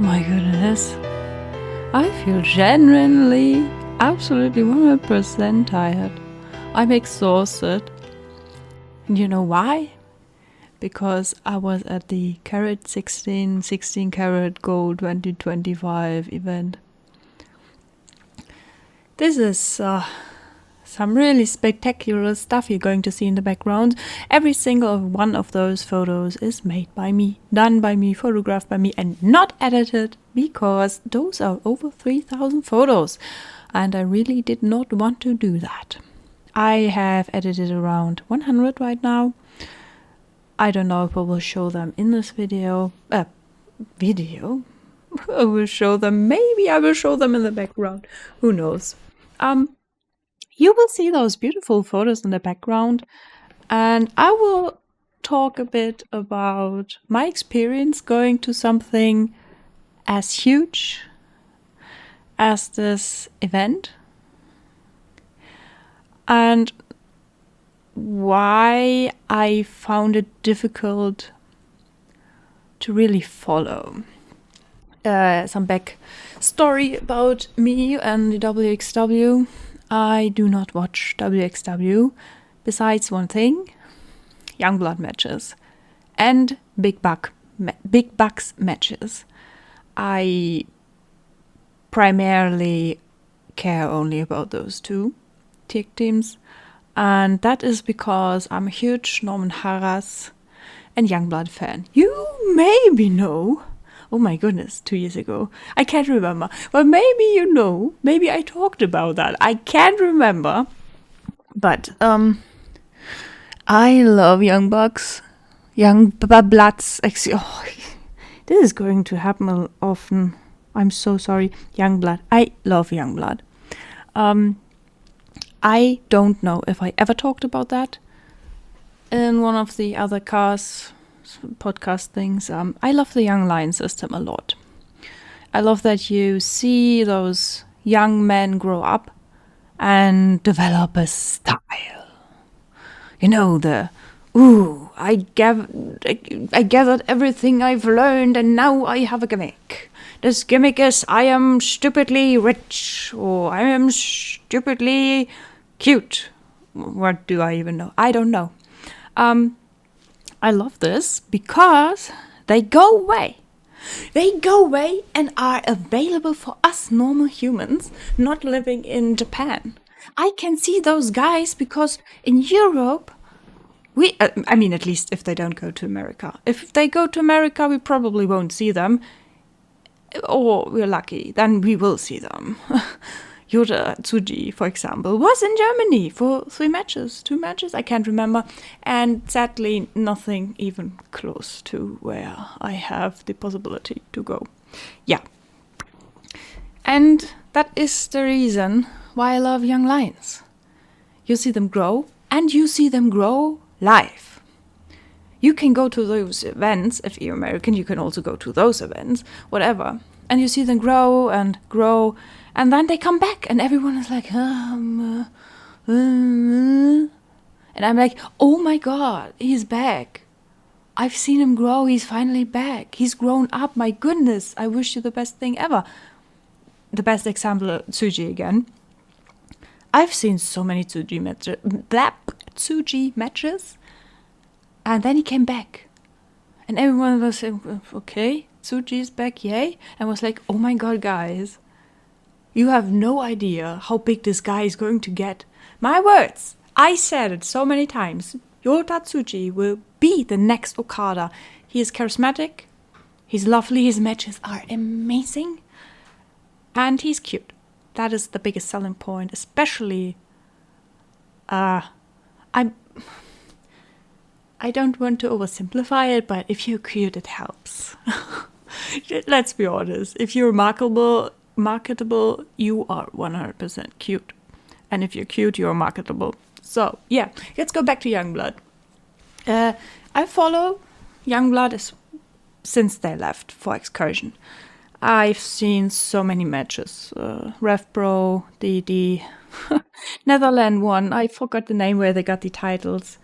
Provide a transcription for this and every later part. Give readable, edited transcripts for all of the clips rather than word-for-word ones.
My goodness. I feel genuinely, absolutely 100% tired. I'm exhausted. And you know why? Because I was at the Carat 16 Carat Gold 2025 event. This is some really spectacular stuff you're going to see in the background. Every single one of those photos is made by me, done by me, photographed by me, and not edited, because those are over 3,000 photos, and I really did not want to do that. I have edited around 100 right now. I don't know if I will show them in this video. I will show them. Maybe I will show them in the background. Who knows? You will see those beautiful photos in the background, and I will talk a bit about my experience going to something as huge as this event, and why I found it difficult to really follow. Some back story about me and the WXW. I do not watch WXW besides one thing: Youngblood matches and Big Bucks matches. I primarily care only about those two tag teams, and that is because I'm a huge Norman Harras and Youngblood fan. You maybe know. Oh my goodness, 2 years ago. I can't remember. But maybe you know.Maybe I talked about that. I can't remember. But I love Young Bucks. Young Bloods. Oh, this is going to happen often. I'm so sorry. Young Blood. I love Young Blood. I don't know if I ever talked about that in one of the other podcast things. I love the Young Lion system a lot. I love that you see those young men grow up and develop a style. You know, I gathered everything I've learned and now I have a gimmick. This gimmick is I am stupidly rich, or I am stupidly cute. What do I even know? I don't know. I love this because they go away. They go away and are available for us normal humans not living in Japan. I can see those guys because in Europe, I mean, at least if they don't go to America. If they go to America, we probably won't see them. Or we're lucky, then we will see them. Yota Tsuji, for example, was in Germany for 2 matches, I can't remember, and sadly nothing even close to where I have the possibility to go. Yeah. And that is the reason why I love Young Lions. You see them grow, and you see them grow live. You can go to those events. If you're American, you can also go to those events, whatever. And you see them grow and grow, and then they come back, and everyone is like, and I'm like, oh my God, he's back. I've seen him grow. He's finally back. He's grown up. My goodness, I wish you the best thing ever. The best example, Tsuji again. I've seen so many Tsuji matches, and then he came back, and everyone was saying, okay, Tsuji's back, yay, and was like, oh my God, guys, you have no idea how big this guy is going to get. My words, I said it so many times. Yota Tsuji will be the next Okada. He is charismatic, he's lovely, his matches are amazing, and he's cute. That is the biggest selling point, especially, I don't want to oversimplify it, but if you're cute, it helps. Let's be honest. If you're marketable, you are 100% cute. And if you're cute, you're marketable. So, yeah, let's go back to Youngblood. I follow Youngblood since they left for Excursion. I've seen so many matches. Rev Pro, the Netherlands one, I forgot the name where they got the titles.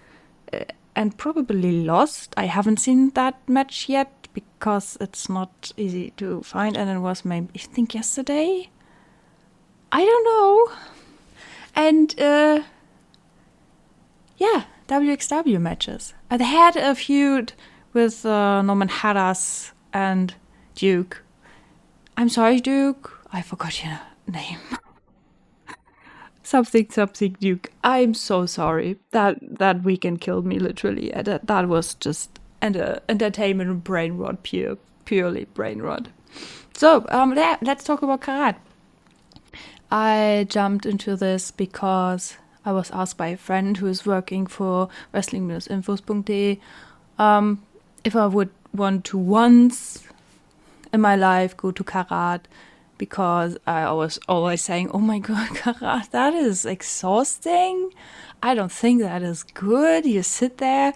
And probably lost. I haven't seen that match yet, because it's not easy to find, and it was maybe, I think, yesterday. I don't know. And yeah, WXW matches. They had a feud with Norman Harras and Duke. I'm sorry, Duke. I forgot your name. something Duke. I'm so sorry. That weekend killed me, literally. That was just entertainment brain rot, purely brain rot. So let's talk about Carat. I jumped into this because I was asked by a friend who is working for wrestling-infos.de if I would want to once in my life go to Carat, because I was always saying, oh my god, Carat, that is exhausting. I don't think that is good. You sit there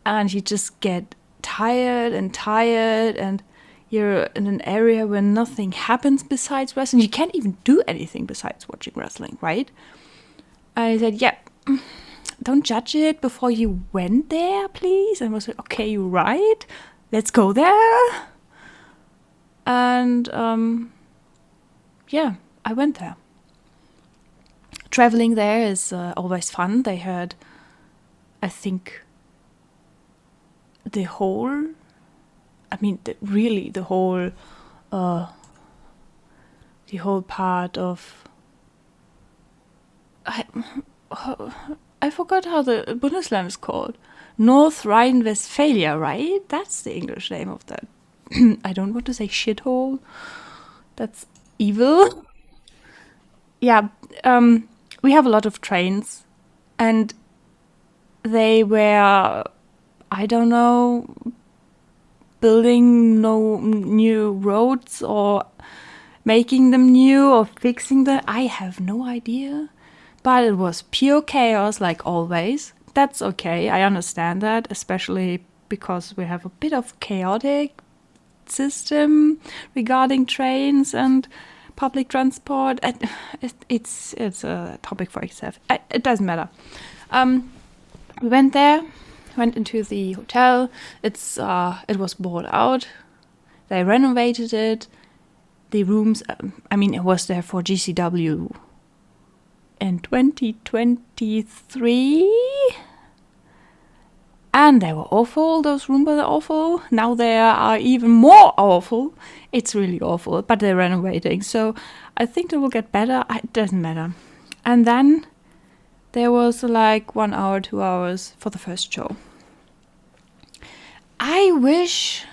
and you just get tired, and you're in an area where nothing happens besides wrestling. You can't even do anything besides watching wrestling, right? And he said, yeah, don't judge it before you went there, please. And I was like, okay, you're right. Let's go there. And yeah, I went there. Traveling there is always fun. They had, I think, the whole part of, I forgot how the Bundesland is called. North Rhine-Westphalia, right? That's the English name of that. I don't want to say shithole. That's evil. Yeah, we have a lot of trains, and they were, I don't know, building no new roads or making them new or fixing them. I have no idea. But it was pure chaos, like always. That's okay, I understand that, especially because we have a bit of chaotic system regarding trains and public transport. It's a topic for itself. It doesn't matter. We went there, went into the hotel. It was bought out. They renovated it. The rooms, it was there for GCW in 2023. And they were awful. Those rooms were awful. Now they are even more awful. It's really awful, but they're renovating. So I think they will get better. It doesn't matter. And then there was like 1 hour, 2 hours for the first show. I wish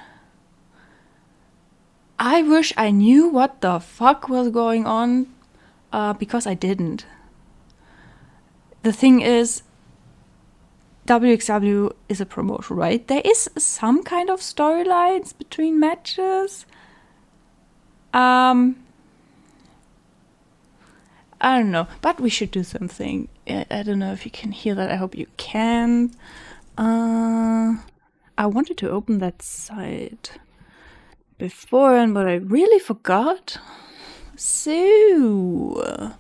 I knew what the fuck was going on, because I didn't. The thing is, WXW is a promotion, right? There is some kind of storylines between matches. I don't know, but we should do something. I don't know if you can hear that. I hope you can. I wanted to open that site before, but I really forgot. So,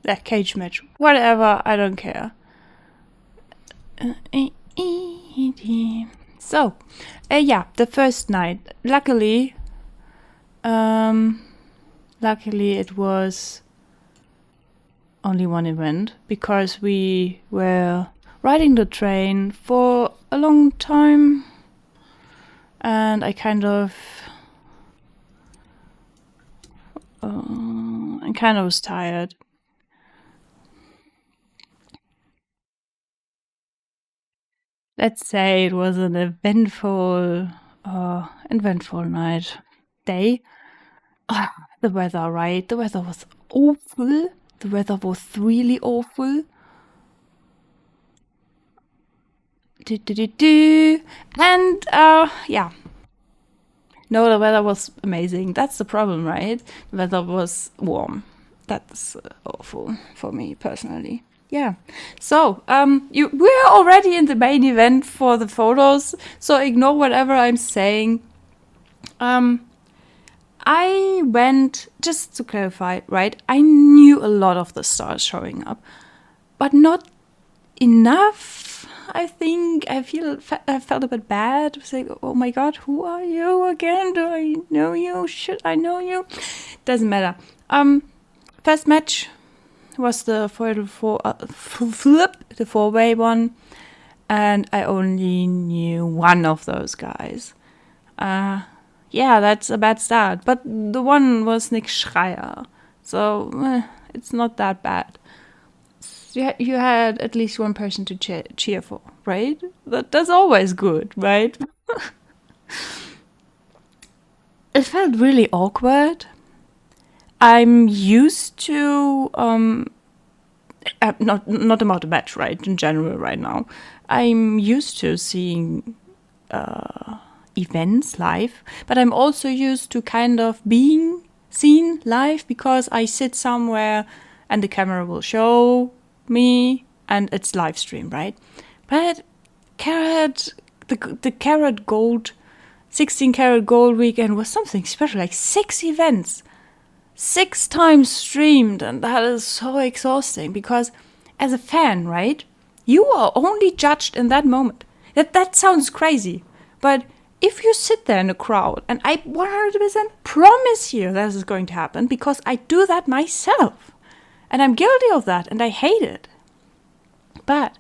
that cage match, whatever, I don't care. So, yeah, the first night. Luckily it was only one event, because we were riding the train for a long time, and I kind of was tired. Let's say it was an eventful day. The weather, right? The weather was awful. The weather was really awful. And yeah. No, the weather was amazing. That's the problem, right? The weather was warm. That's awful for me personally. Yeah. So, we're already in the main event for the photos, so ignore whatever I'm saying. I went, just to clarify, right? I knew a lot of the stars showing up, but not enough. I think I felt a bit bad. I was like, oh my god, who are you again? Do I know you? Should I know you? Doesn't matter. First match was the four-way one, and I only knew one of those guys. Yeah, that's a bad start. But the one was Nick Schreier, so it's not that bad. You had at least one person to cheer for, right? That's always good, right? It felt really awkward. I'm used to not about the match, right? In general, right now, I'm used to seeing events live, but I'm also used to kind of being seen live because I sit somewhere and the camera will show me and it's live stream, right? But Carat, the Carat Gold, 16 Carat Gold weekend was something special, like 6 events, 6 times streamed, and that is so exhausting because as a fan, right, you are only judged in that moment. That sounds crazy, but if you sit there in a crowd, and I 100% promise you this is going to happen because I do that myself, and I'm guilty of that, and I hate it. But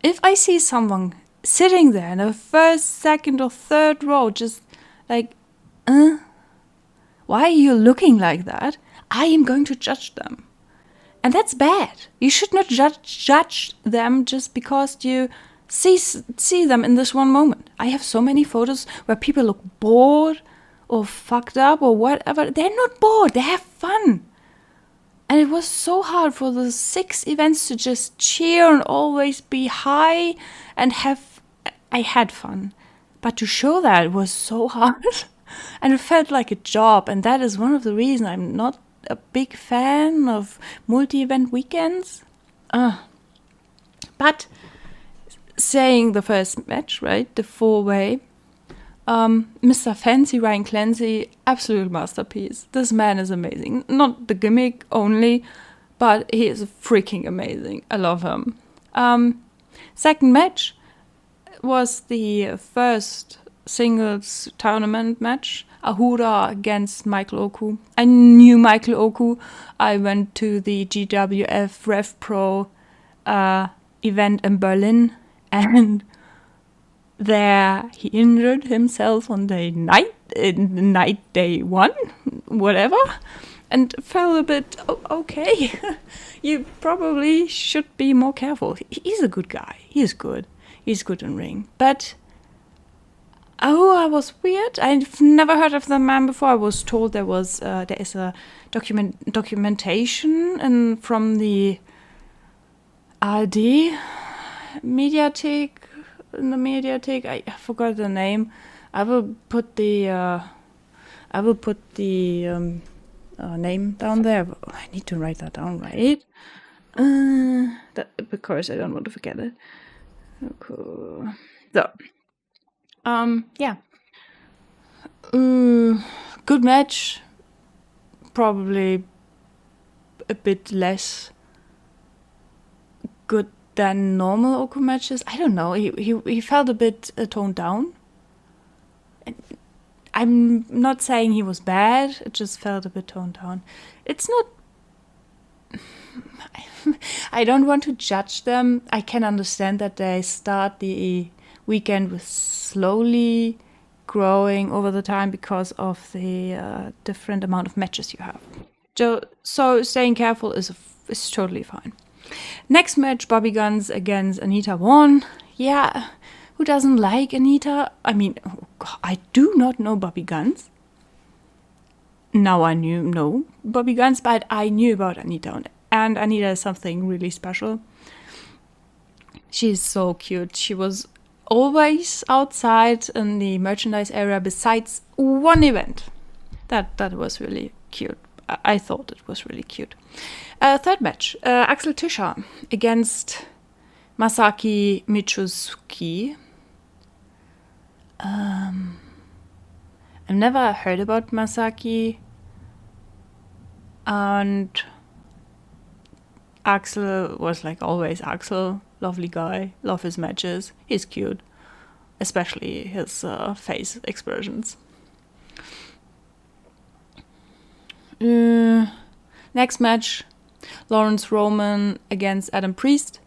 if I see someone sitting there in the first, second, or third row, just like, why are you looking like that? I am going to judge them. And that's bad. You should not judge them just because you see them in this one moment. I have so many photos where people look bored or fucked up or whatever. They're not bored. They have fun. And it was so hard for the 6 events to just cheer and always be high and have... I had fun. But to show that was so hard. And it felt like a job. And that is one of the reasons I'm not a big fan of multi-event weekends. But saying the first match, right? The 4-way. Mr. Fancy Ryan Clancy, absolute masterpiece. This man is amazing. Not the gimmick only, but he is freaking amazing. I love him. Second match was the first singles tournament match. Ahura against Michael Oku. I knew Michael Oku. I went to the GWF Rev Pro event in Berlin, and there he injured himself on the night day 1, whatever, and fell a bit, okay, you probably should be more careful. He's a good guy. He's good in ring. But I was weird. I've never heard of the man before. I was told there is a documentation from the ARD Mediathek. In the Mediathek, I forgot the name. I will put the name down there. I need to write that down, right? Because I don't want to forget it. Okay. So, yeah. Good match. Probably a bit less good than normal Oku matches. I don't know. He felt a bit toned down. I'm not saying he was bad. It just felt a bit toned down. It's not... I don't want to judge them. I can understand that they start the weekend with slowly growing over the time because of the different amount of matches you have. So staying careful is totally fine. Next match, Bobby Guns against Anita Vaughn. Yeah, who doesn't like Anita? I mean, I do not know Bobby Guns. Now I know Bobby Guns, but I knew about Anita. And Anita is something really special. She's so cute. She was always outside in the merchandise area besides one event. That was really cute. I thought it was really cute. Third match, Axel Tischer against Masaki Michuzuki. I've never heard about Masaki. And Axel was like always Axel. Lovely guy. Love his matches. He's cute. Especially his face expressions. Next match, Lawrence Roman against Adam Priest.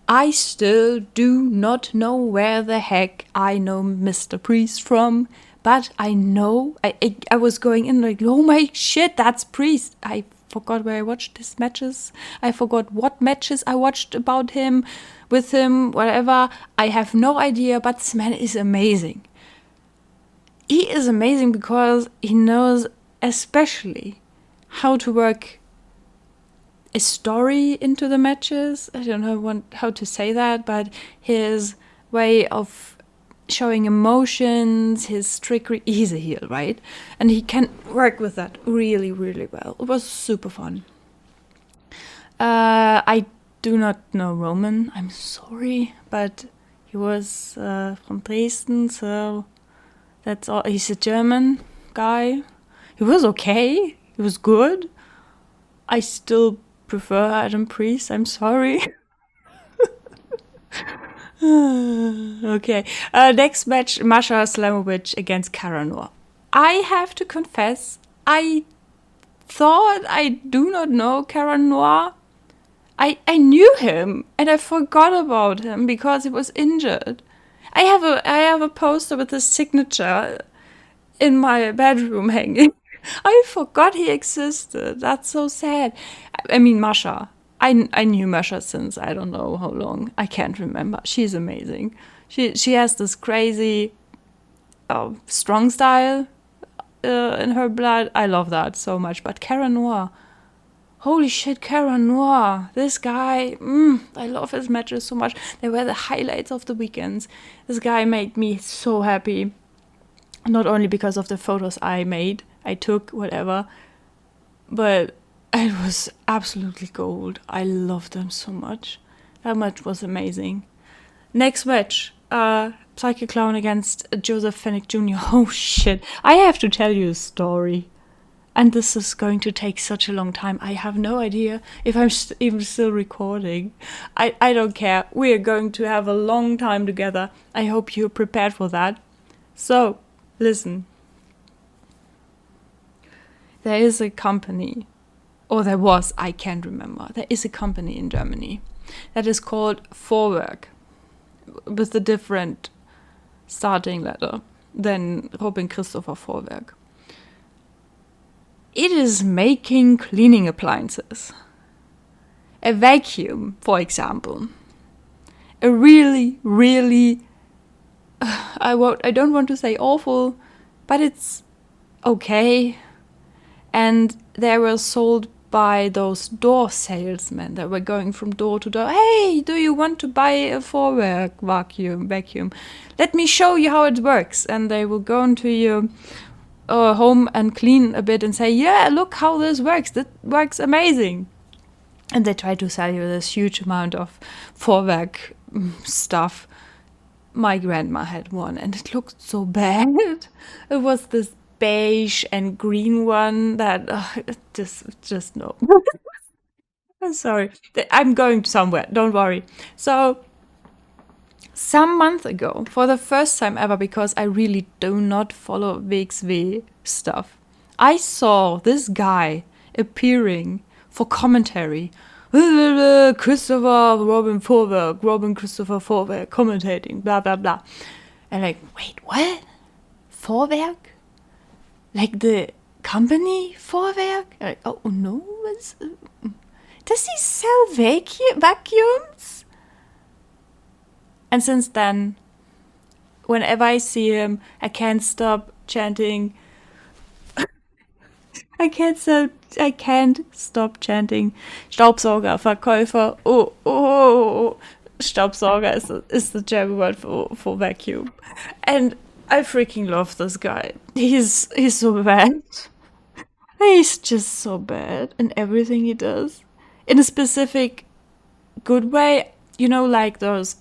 I still do not know where the heck I know Mr. Priest from, but I know I was going in like, oh my shit, that's Priest. I forgot where I watched his matches. I forgot what matches I watched about him, with him, whatever. I have no idea, but this man is amazing. He is amazing because he knows especially how to work a story into the matches. I don't know how to say that, but his way of showing emotions, his trickery, he's a heel, right? And he can work with that really, really well. It was super fun. I do not know Roman, I'm sorry, but he was from Dresden, so that's all. He's a German guy. He was okay. He was good. I still prefer Adam Priest. I'm sorry. Okay. Next match, Masha Slamovich against Cara Noir. I have to confess, I thought I do not know Cara Noir. I knew him and I forgot about him because he was injured. I have a poster with his signature in my bedroom hanging. I forgot he existed. That's so sad. I mean, Masha. I knew Masha since I don't know how long. I can't remember. She's amazing. She has this crazy strong style in her blood. I love that so much. But Cara Noir. Holy shit, Cara Noir. This guy, I love his matches so much. They were the highlights of the weekends. This guy made me so happy. Not only because of the photos I took, whatever, but it was absolutely gold. I loved them so much. That match was amazing. Next match, Psychic Clown against Joseph Fennick Jr. Oh shit, I have to tell you a story. And this is going to take such a long time. I have no idea if I'm even still recording. I don't care. We're going to have a long time together. I hope you're prepared for that. So, listen. There is a company, or there was, I can't remember. There is a company in Germany that is called Vorwerk, with a different starting letter than Robin Christopher Vorwerk. It is making cleaning appliances. A vacuum, for example. A really, really, I don't want to say awful, but it's okay. And they were sold by those door salesmen that were going from door to door. Hey, do you want to buy a Vorwerk vacuum? Let me show you how it works. And they will go into your home and clean a bit and say, yeah, look how this works. That works amazing. And they try to sell you this huge amount of Vorwerk stuff. My grandma had one and it looked so bad. It was this beige and green one that just no. I'm sorry. I'm going somewhere. Don't worry. So some month ago, for the first time ever, because I really do not follow WXW stuff, I saw this guy appearing for commentary. Robin Christopher Vorwerk commentating, blah, blah, blah. And like, wait, what? Vorwerk? Like the company Vorwerk? Like, oh no, does he sell vacuums? And since then, whenever I see him, I can't stop chanting. I can't stop chanting. Staubsaugerverkäufer. Oh. Staubsauger is the German word for vacuum. And I freaking love this guy. He's so bad. He's just so bad in everything he does. In a specific good way. You know, like those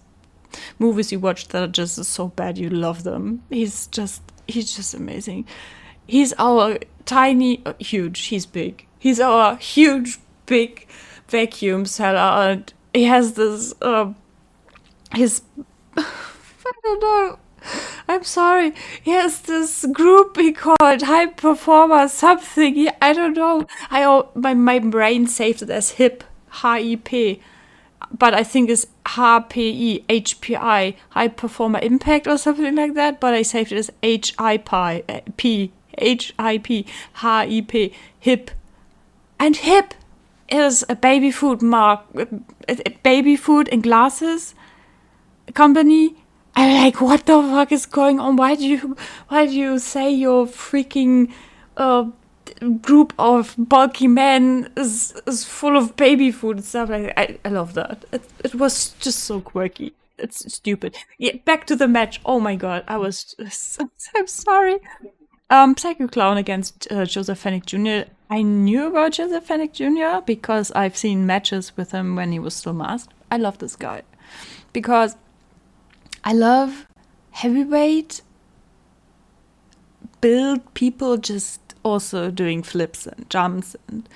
movies you watch that are just so bad you love them. He's just he's just amazing. He's our huge, he's big. He's our huge, big vacuum seller. And he has this, I don't know. I'm sorry. He has this group he called High Performer something. I don't know. My brain saved it as HIP, HIP, but I think it's HPI, HPI, High Performer Impact or something like that. But I saved it as HIP, HIP, HIP, HIP, and HIP is a baby food baby food in glasses company. I'm like, what the fuck is going on? Why do you say your freaking group of bulky men is full of baby food and stuff like that? I love that. It was just so quirky. It's stupid. Yeah, back to the match. Oh my god, I'm sorry. Psycho Clown against Joseph Fennick Jr. I knew about Joseph Fennick Jr. because I've seen matches with him when he was still masked. I love this guy because I love heavyweight build people just also doing flips and jumps, and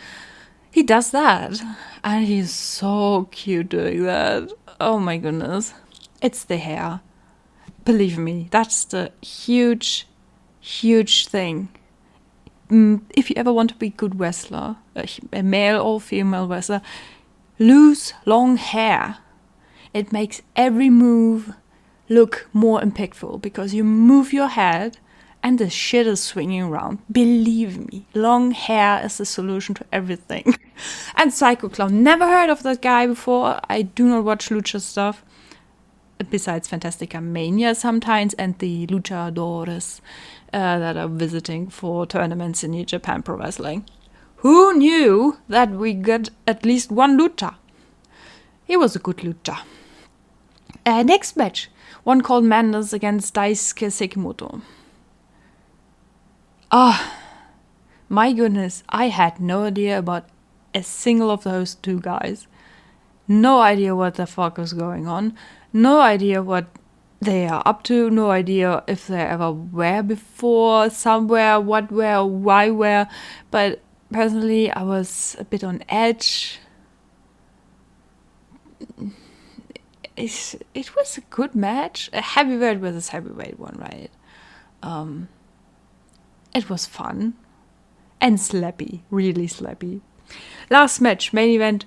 he does that, and he's so cute doing that. Oh my goodness. It's the hair. Believe me, that's the huge thing. If you ever want to be a good wrestler, a male or female wrestler, lose long hair. It makes every move look more impactful because you move your head and the shit is swinging around. Believe me, long hair is the solution to everything. And Psycho Clown, never heard of that guy before. I do not watch lucha stuff besides Fantastica Mania sometimes and the luchadores that are visiting for tournaments in New Japan Pro Wrestling. Who knew that we got at least one lucha? He was a good lucha. Next match, one called Mendes against Daisuke Sekimoto. My goodness, I had no idea about a single of those two guys. No idea what the fuck was going on. No idea what they are up to. No idea if they ever were before, somewhere, what were, why were. But personally, I was a bit on edge. It was a good match. A heavyweight versus heavyweight one, right? It was fun. And slappy. Really slappy. Last match, main event.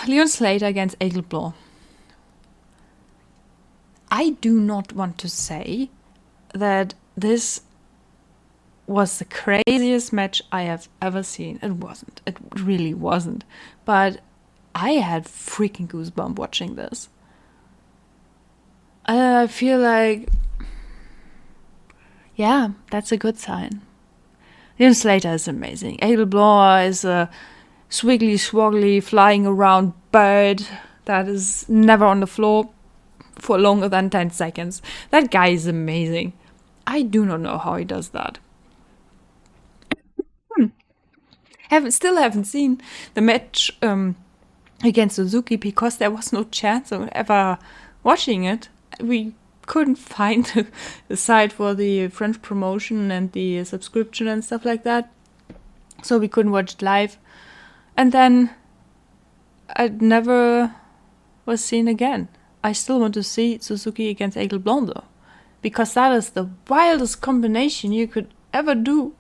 Leon Slater against Aigle Blanc. I do not want to say that this was the craziest match I have ever seen. It wasn't. It really wasn't. But I had freaking goosebumps watching this. I feel like, yeah, that's a good sign. Leon Slater is amazing. Aigle Blanc is a swiggly, swoggly, flying around bird that is never on the floor for longer than 10 seconds. That guy is amazing. I do not know how he does that. Still haven't seen the match against Suzuki because there was no chance of ever watching it. We couldn't find the site for the French promotion and the subscription and stuff like that, so we couldn't watch it live. And then I never was seen again. I still want to see Suzuki against Aigle Blanc though, because that is the wildest combination you could ever do.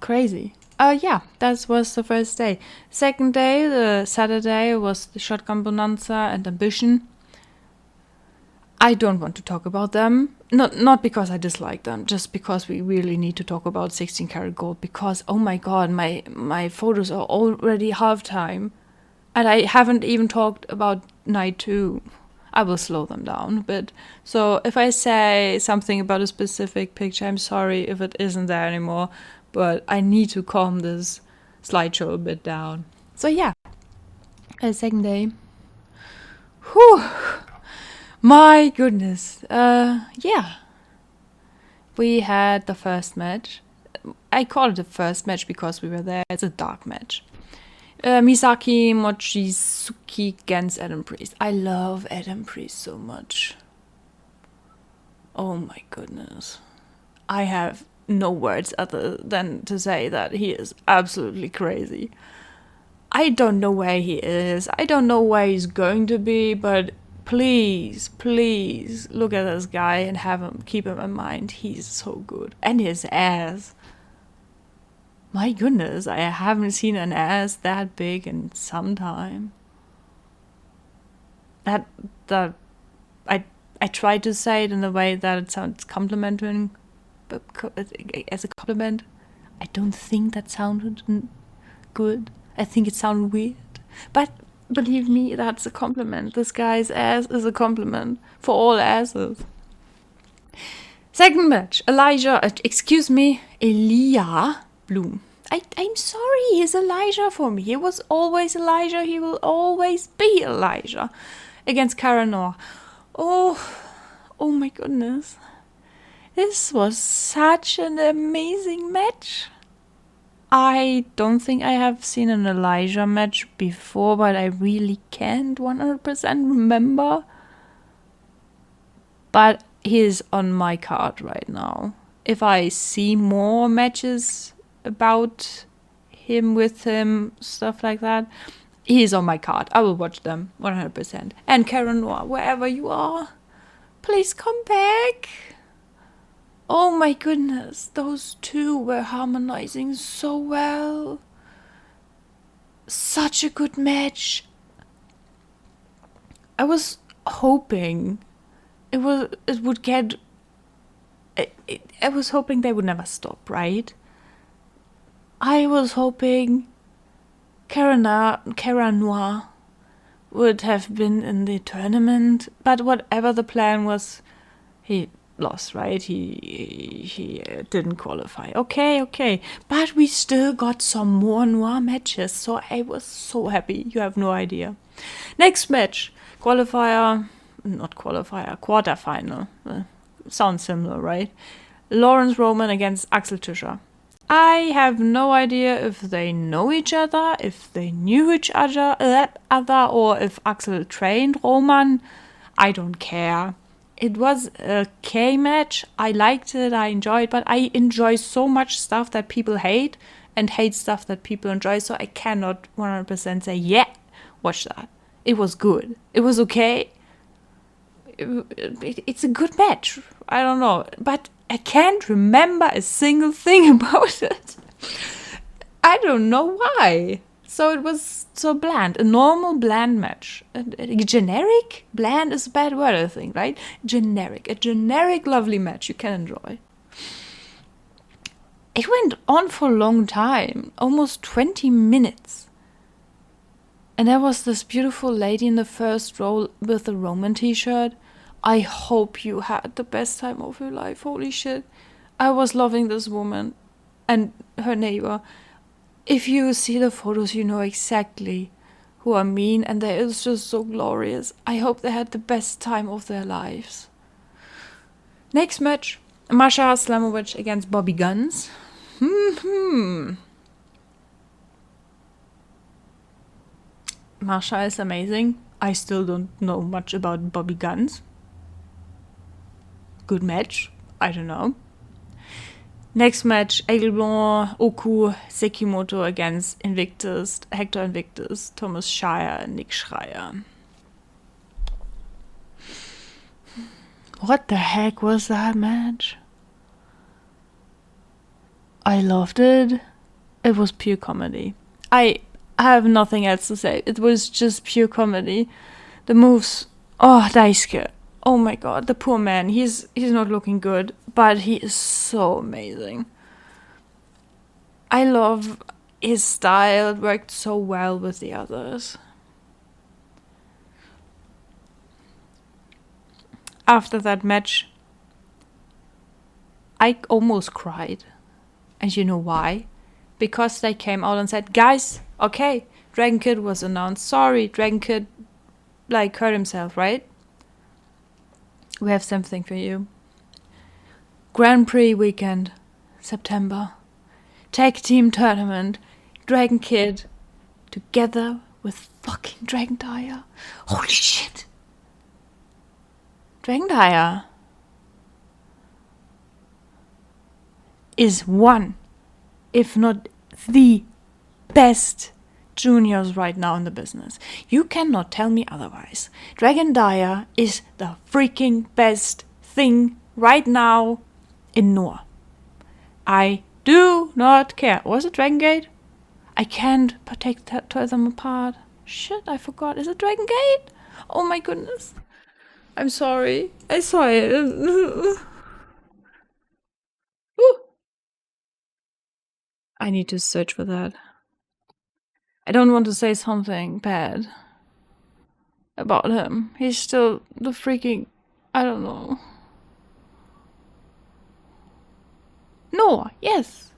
Crazy. Yeah, that was the first day. Second day, the Saturday, was the Shotgun Bonanza and Ambition. I don't want to talk about them. Not because I dislike them, just because we really need to talk about 16 karat gold, because oh my god, my photos are already halftime. And I haven't even talked about night 2. I will slow them down a bit. So if I say something about a specific picture, I'm sorry if it isn't there anymore. But I need to calm this slideshow a bit down. So yeah, second day. Whew. My goodness. Yeah. We had the first match. I call it the first match because we were there. It's a dark match. Misaki Mochizuki against Adam Priest. I love Adam Priest so much. Oh my goodness. I have no words other than to say that he is absolutely crazy. I don't know where he is. I don't know where he's going to be, but please, please look at this guy and keep him in mind. He's so good. And his ass. My goodness, I haven't seen an ass that big in some time. That I tried to say it in a way that it sounds complimenting, but as a compliment, I don't think that sounded good. I think it sounded weird. But believe me, that's a compliment. This guy's ass is a compliment for all asses. Second match, Elijah Bloom. I'm sorry, he's Elijah for me. He was always Elijah. He will always be Elijah against Carat. Oh my goodness. This was such an amazing match. I don't think I have seen an Elijah match before, but I really can't 100% remember. But he is on my card right now. If I see more matches about him, with him, stuff like that, he's on my card. I will watch them 100%. And Carat, wherever you are, please come back. Oh my goodness, those two were harmonizing so well. Such a good match. I was hoping I was hoping they would never stop, right? I was hoping Carat Noir would have been in the tournament, but whatever the plan was, he lost, right? He didn't qualify. Okay. But we still got some more Noir matches, so I was so happy. You have no idea. Next match, quarterfinal. Sounds similar, right? Lawrence Roman against Axel Tischer. I have no idea if they know each other, if they knew each other, or if Axel trained Roman. I don't care. It was a K match. I liked it. I enjoyed it. But I enjoy so much stuff that people hate and hate stuff that people enjoy. So I cannot 100% say, yeah, watch that. It was good. It was okay. It's a good match. I don't know. But I can't remember a single thing about it. I don't know why. So it was so bland. A normal bland match. A generic? Bland is a bad word, I think, right? Generic. A generic lovely match you can enjoy. It went on for a long time. Almost 20 minutes. And there was this beautiful lady in the first row with a Roman t-shirt. I hope you had the best time of your life. Holy shit. I was loving this woman and her neighbor. If you see the photos, you know exactly who I mean, and they is just so glorious. I hope they had the best time of their lives. Next match, Masha Slamovich against Bobby Guns. Masha is amazing. I still don't know much about Bobby Guns. Good match. I don't know. Next match, Aigle Blanc, Oku, Sekimoto against Invictus, Hector Invictus, Thomas Shire, and Nick Schreier. What the heck was that match? I loved it. It was pure comedy. I have nothing else to say. It was just pure comedy. The moves, Daisuke. Oh my god, the poor man. He's not looking good, but he is so amazing. I love his style. It worked so well with the others. After that match, I almost cried. And you know why? Because they came out and said, guys, okay, Dragon Kid was announced. Sorry, Dragon Kid hurt himself, right? We have something for you. Grand Prix weekend, September. Tag team tournament. Dragon Kid, together with fucking Dragon Dyer. Holy shit. Dragon Dyer is one, if not the best juniors right now in the business. You cannot tell me otherwise. Dragon Dyer is the freaking best thing right now in Noah. I do not care. Was it Dragon Gate? I can't tear them apart. Shit, I forgot. Is it Dragon Gate? Oh my goodness. I'm sorry. I saw it. I need to search for that. I don't want to say something bad about him. He's still the freaking... I don't know. No, yes.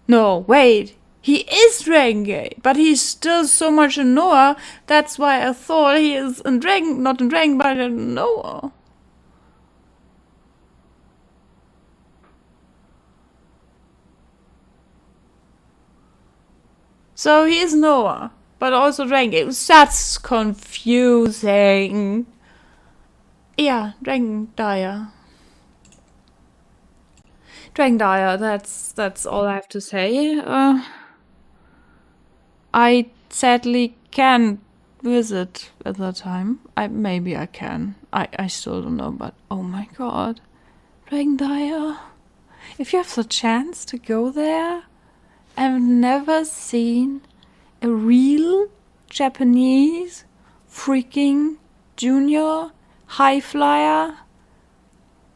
No, wait. He is Dragon Gate, but he's still so much in Noah. That's why I thought he is in Dragon... Not in Dragon, but in Noah. So he is Noah, but also Dragon Gate. That's confusing. Yeah, Dragon Dyer. Dragon Dyer, that's all I have to say. I sadly can't visit at that time. Maybe I can. I still don't know, but oh my god. Dragon Dyer. If you have the chance to go there, I've never seen a real Japanese freaking junior high flyer.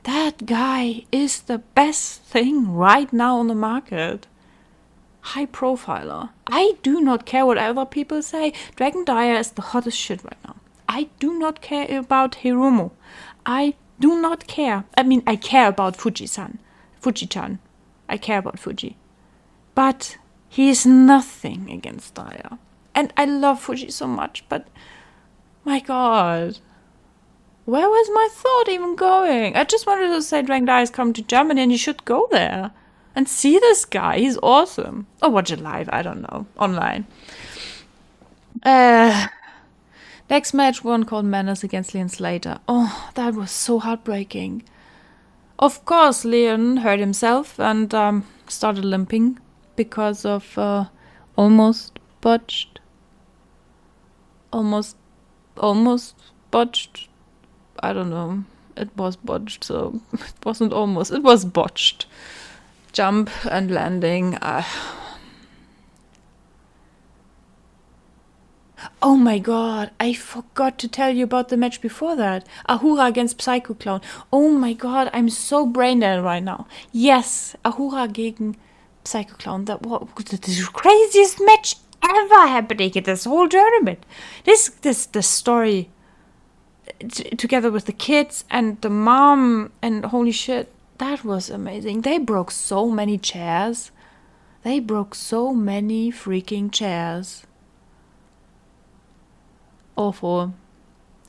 That guy is the best thing right now on the market. High profiler. I do not care what other people say. Dragon Dyer is the hottest shit right now. I do not care about Hiromu. I do not care. I mean, I care about Fuji-chan. I care about Fuji. But he is nothing against Dyer. And I love Fuji so much, but my god. Where was my thought even going? I just wanted to say Dragon Dyer is coming to Germany and you should go there and see this guy. He's awesome. Or watch it live. I don't know. Online. Next match, one called Menace against Leon Slater. Oh, that was so heartbreaking. Of course, Leon hurt himself and started limping because of almost botched. Almost botched. I don't know. It was botched, so it wasn't almost. It was botched. Jump and landing. Oh my god, I forgot to tell you about the match before that. Ahura against Psycho Clown. Oh my god, I'm so brain dead right now. Yes, Ahura gegen Psycho Clown. That was the craziest match ever happening in this whole tournament. The story together with the kids and the mom, and holy shit, that was amazing. They broke so many chairs. They broke so many freaking chairs. Awful.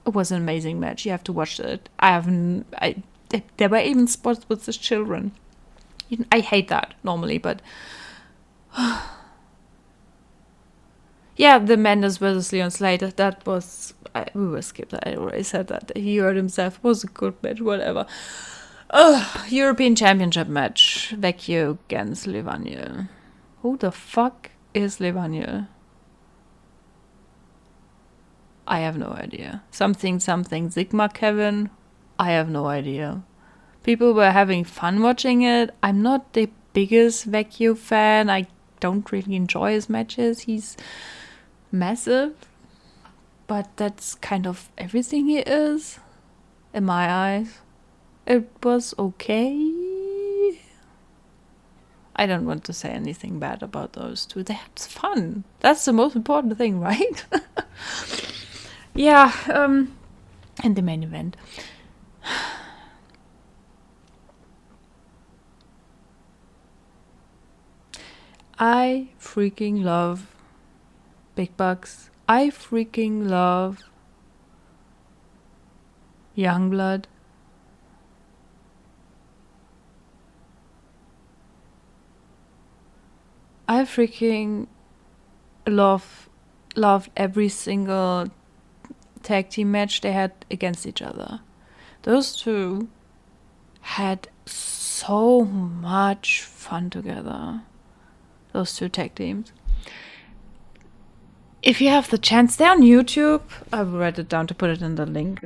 It was an amazing match. You have to watch it. There were even spots with the children. I hate that normally, but yeah, the Mendes versus Leon Slater. That was we were skipped. I already said that he hurt himself. It was a good match. Whatever. European Championship match. Vecchio against Levaniel. Who the fuck is Levaniel? I have no idea. Something Sigma Kevin. I have no idea. People were having fun watching it. I'm not the biggest Vecchio fan. I don't really enjoy his matches. He's massive. But that's kind of everything he is. In my eyes. It was okay. I don't want to say anything bad about those two. They had fun. That's the most important thing, right? Yeah, and the main event. I freaking love Big Bucks. I freaking love Youngblood. I freaking loved every single tag team match they had against each other. Those two had so much fun together. Those two tag teams. If you have the chance, they're on YouTube. I will write it down to put it in the link.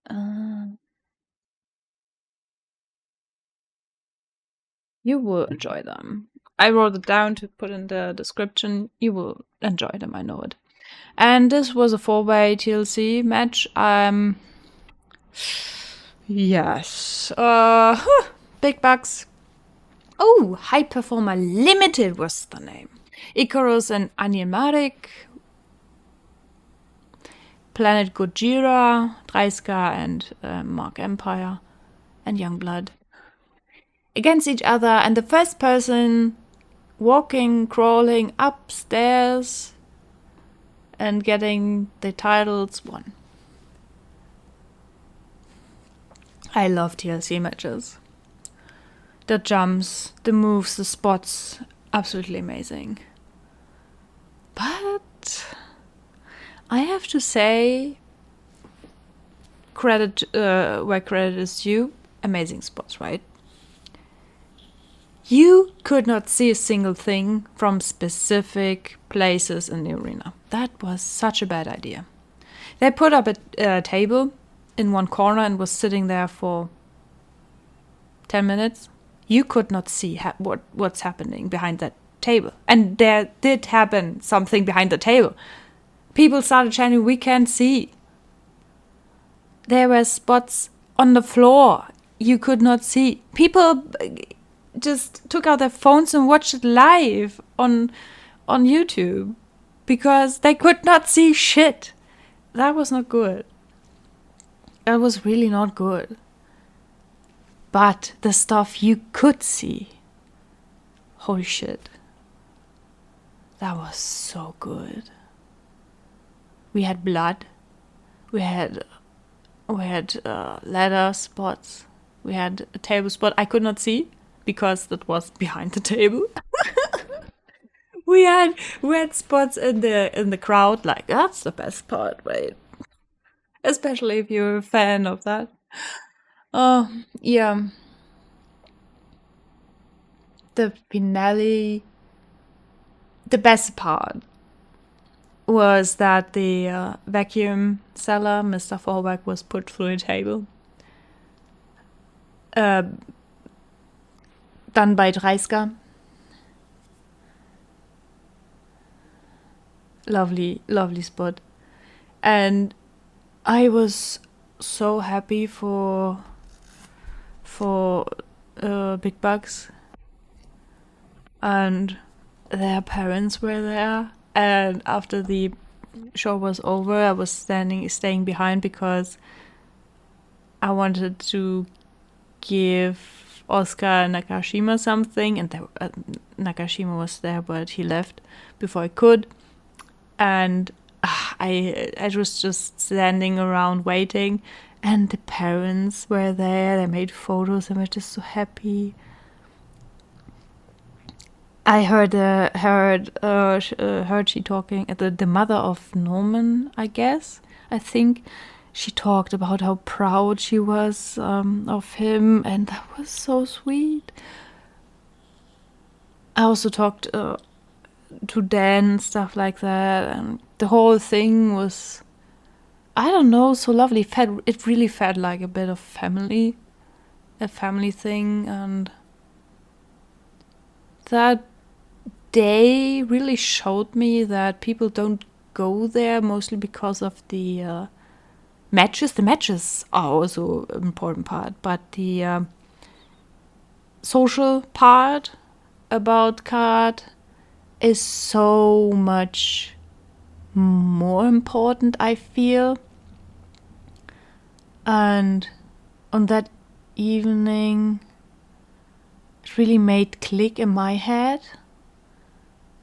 And you will enjoy them. I wrote it down to put in the description. You will enjoy them, I know it. And this was a 4-way TLC match. Yes. Big Bucks. Oh, High Performer Limited was the name. Icarus and Onion Marik. Planet Gojira, Dreiska and Mark Empire and Youngblood against each other, and the first person walking, crawling upstairs and getting the titles won. I love TLC matches. The jumps, the moves, the spots, absolutely amazing. But I have to say, credit where credit is due, amazing spots, right? You could not see a single thing from specific places in the arena. That was such a bad idea. They put up a table in one corner and was sitting there for 10 minutes. You could not see what's happening behind that table. And there did happen something behind the table. People started chanting, "We can't see." There were spots on the floor you could not see. People just took out their phones and watched it live on YouTube because they could not see shit. That was not good. That was really not good. But the stuff you could see, holy shit, that was so good. We had blood. We had ladder spots. We had a table spot I could not see because that was behind the table. we had spots in the crowd. Like, that's the best part, right? Especially if you're a fan of that. Oh, yeah. The finale, the best part was that the vacuum seller, Mr. Fallback, was put through a table. Done by Dreiska. Lovely, lovely spot. And I was so happy for Big Bucks. And their parents were there. And after the show was over, I was staying behind because I wanted to give Oscar and Nakashima something, and Nakashima was there, but he left before I could. And I was just standing around waiting, and the parents were there. They made photos and were just so happy. I heard she talking at the mother of Norman, I guess. I think she talked about how proud she was of him, and that was so sweet. I also talked to Dan and stuff like that, and the whole thing was, I don't know, so lovely. It really felt like a bit of a family thing, and that day really showed me that people don't go there mostly because of the matches. The matches are also an important part, but the social part about Carat is so much more important, I feel. And on that evening, it really made click in my head.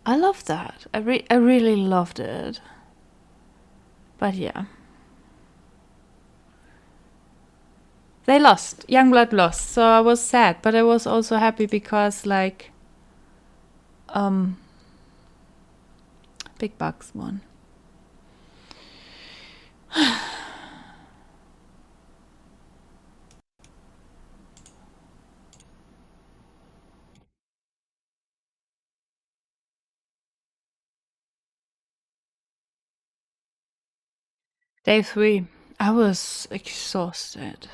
I love that. I really loved it. But yeah. They lost. Youngblood lost. So I was sad. But I was also happy because, like, Big Bucks won. Day 3. I was exhausted.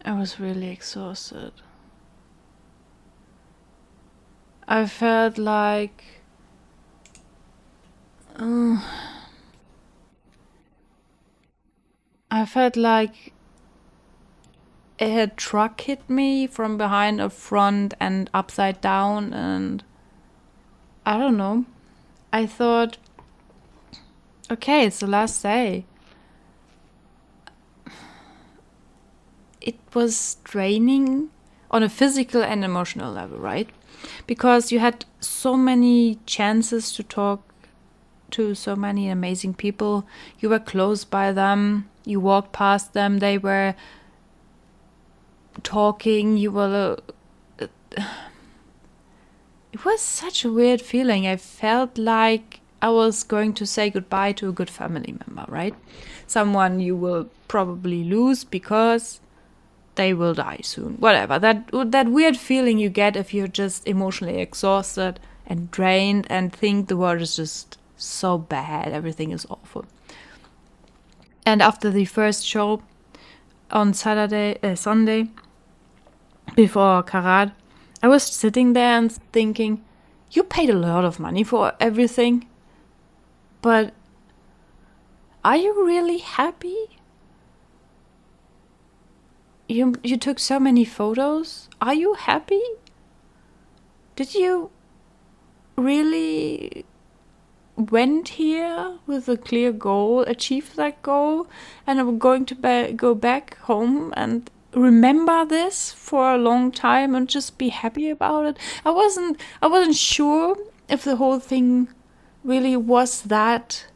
I was really exhausted. I felt like I felt like a truck hit me from behind or front and upside down, and I don't know. I thought, okay, it's the last day. It was draining on a physical and emotional level, right? Because you had so many chances to talk to so many amazing people. You were close by them. You walked past them. They were talking. You were. It was such a weird feeling. I felt like I was going to say goodbye to a good family member, right? Someone you will probably lose because they will die soon. Whatever. That weird feeling you get if you're just emotionally exhausted and drained and think the world is just so bad, everything is awful. And after the first show on Sunday, before Carat, I was sitting there and thinking, you paid a lot of money for everything, but are you really happy? You took so many photos. Are you happy? Did you really went here with a clear goal, achieved that goal, and I'm going to go back home and remember this for a long time and just be happy about it? I wasn't sure if the whole thing really was that.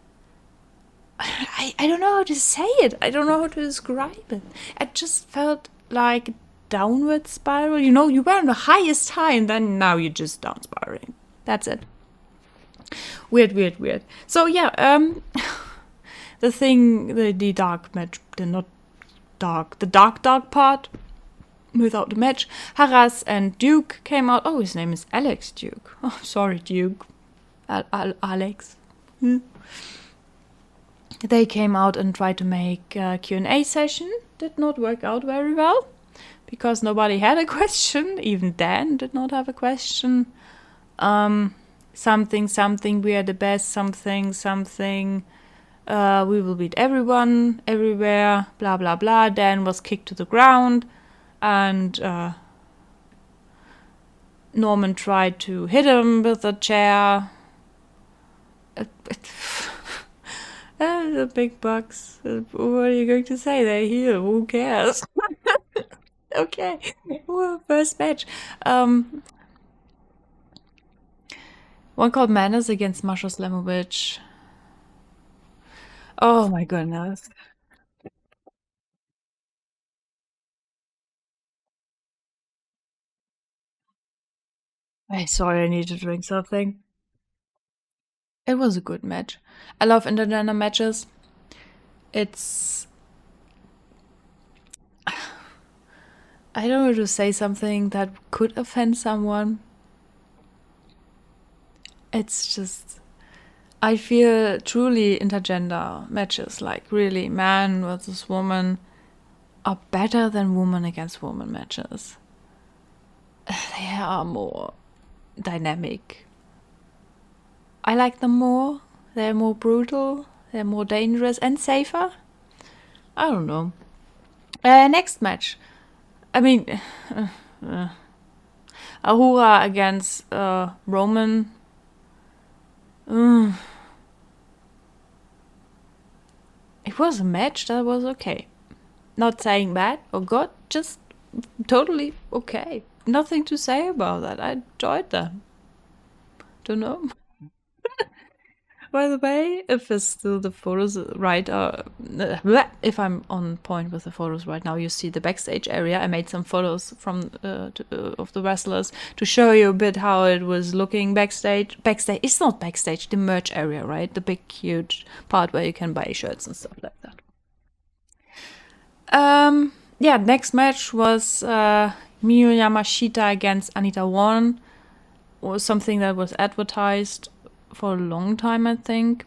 I don't know how to say it. I don't know how to describe it. It just felt like downward spiral. You know, you were on the highest high and then now you're just down spiraling. That's it. Weird. So yeah, the dark match, the dark part without the match. Haras and Duke came out. Oh, his name is Alex Duke. Oh, sorry, Duke. Alex. They came out and tried to make a Q&A session. Did not work out very well because nobody had a question. Even Dan did not have a question. Something, we are the best, something, we will beat everyone, everywhere, blah, blah, blah. Dan was kicked to the ground, and Norman tried to hit him with a chair. The big bucks. What are you going to say? They're here. Who cares? Okay. Well, first match. One called Manners against Masha Slamovich. Oh my goodness. Sorry, I need to drink something. It was a good match. I love intergender matches. It's. I don't know to say something that could offend someone. It's just. I feel truly intergender matches, like really man versus woman, are better than woman against woman matches. They are more dynamic. I like them more. They're more brutal. They're more dangerous and safer. I don't know. Next match. I mean, Ahura against Roman. It was a match that was okay. Not saying bad or good, just totally okay. Nothing to say about that. I enjoyed that. Don't know. By the way, if it's still the photos right, if I'm on point with the photos right now, you see the backstage area. I made some photos from of the wrestlers to show you a bit how it was looking backstage. Backstage, it's not backstage, the merch area, right? The big, huge part where you can buy shirts and stuff like that. Yeah, next match was Miyu Yamashita against Anita Warren. Was something that was advertised for a long time, I think.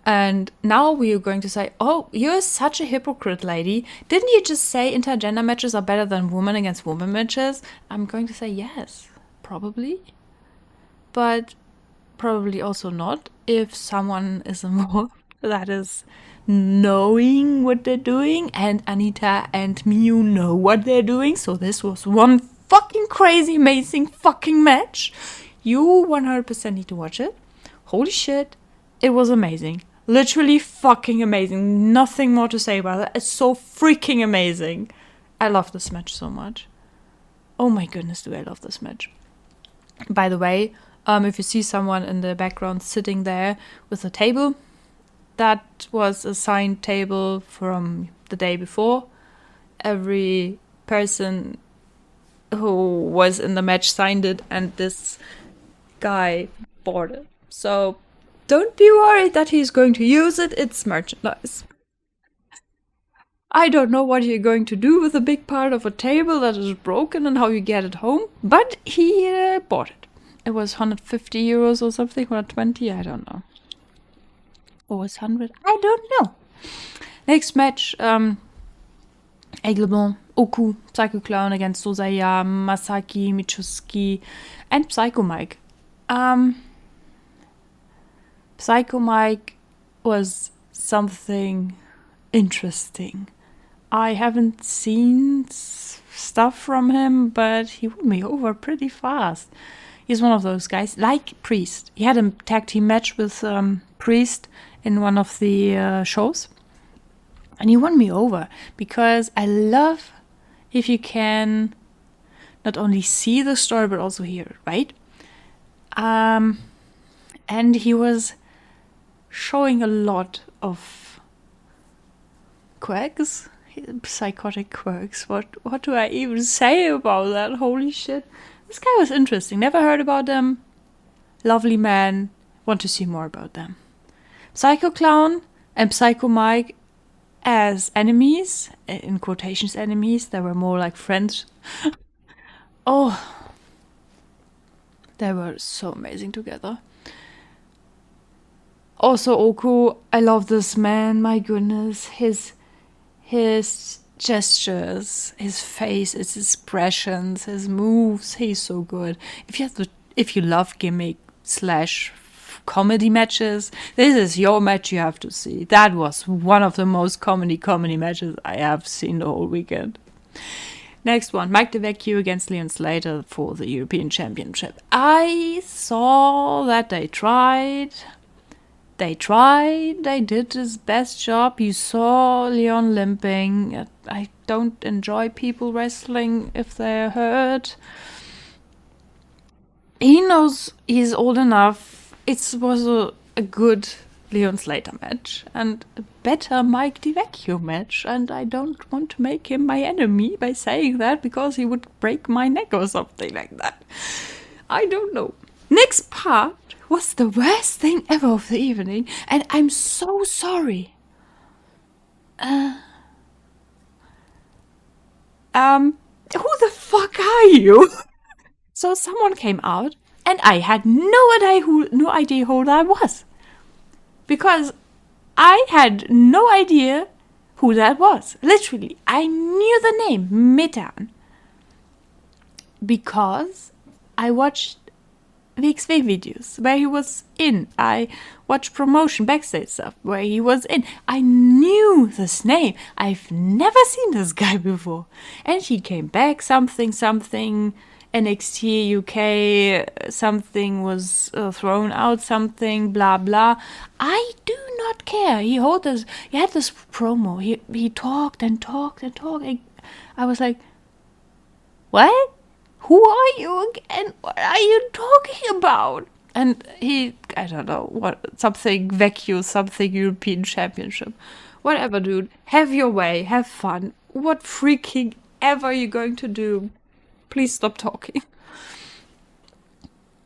And now we are going to say, oh, you're such a hypocrite, lady. Didn't you just say intergender matches are better than woman against woman matches? I'm going to say yes, probably. But probably also not if someone is involved that is knowing what they're doing, and Anita and Miyu know what they're doing. So this was one fucking crazy, amazing fucking match. You 100% need to watch it. Holy shit, it was amazing. Literally fucking amazing. Nothing more to say about it. It's so freaking amazing. I love this match so much. Oh my goodness, do I love this match. By the way, if you see someone in the background sitting there with a table, that was a signed table from the day before. Every person who was in the match signed it, and this guy bought it. So don't be worried that he's going to use it. It's merchandise. I don't know what you're going to do with a big part of a table that is broken and how you get it home, but he bought it. It was 150 euros or something, 120, I don't know. Or was 100? I don't know. Next match, Aigle Blanc, Oku, Psycho Clown against Sosaya, Masaki, Michuski, and Psycho Mike. Psycho Mike was something interesting. I haven't seen stuff from him, but he won me over pretty fast. He's one of those guys, like Priest. He had a tag team match with Priest in one of the shows. And he won me over because I love if you can not only see the story but also hear it, right? And he was showing a lot of quirks, psychotic quirks. What do I even say about that? Holy shit. This guy was interesting. Never heard about them. Lovely man. Want to see more about them. Psycho Clown and Psycho Mike as enemies, in quotations enemies, they were more like friends. Oh, they were so amazing together. Also Oku, I love this man, my goodness. His gestures, his face, his expressions, his moves, he's so good. If you love gimmick / comedy matches, this is your match you have to see. That was one of the most comedy matches I have seen the whole weekend. Next one, Mike DeVecchio against Leon Slater for the European Championship. I saw that they tried, they did his best job. You saw Leon limping. I don't enjoy people wrestling if they're hurt. He knows he's old enough. It was a good Leon Slater match and a better Mike DeVecchio match, and I don't want to make him my enemy by saying that because he would break my neck or something like that. I don't know. Next part was the worst thing ever of the evening, and I'm so sorry. Who the fuck are you? So someone came out, and I had no idea who that was. Because I had no idea who that was. Literally, I knew the name, Metan. Because I watched VXV videos where he was in. I watched promotion, backstage stuff where he was in. I knew this name. I've never seen this guy before. And he came back, something, NXT UK, something was thrown out, something, blah, blah. I do not care. He had this promo. He talked and talked and talked. I was like, what? Who are you again? What are you talking about? And he, I don't know, what, something vacuum, something European Championship. Whatever, dude. Have your way. Have fun. What freaking ever you're going to do. Please stop talking.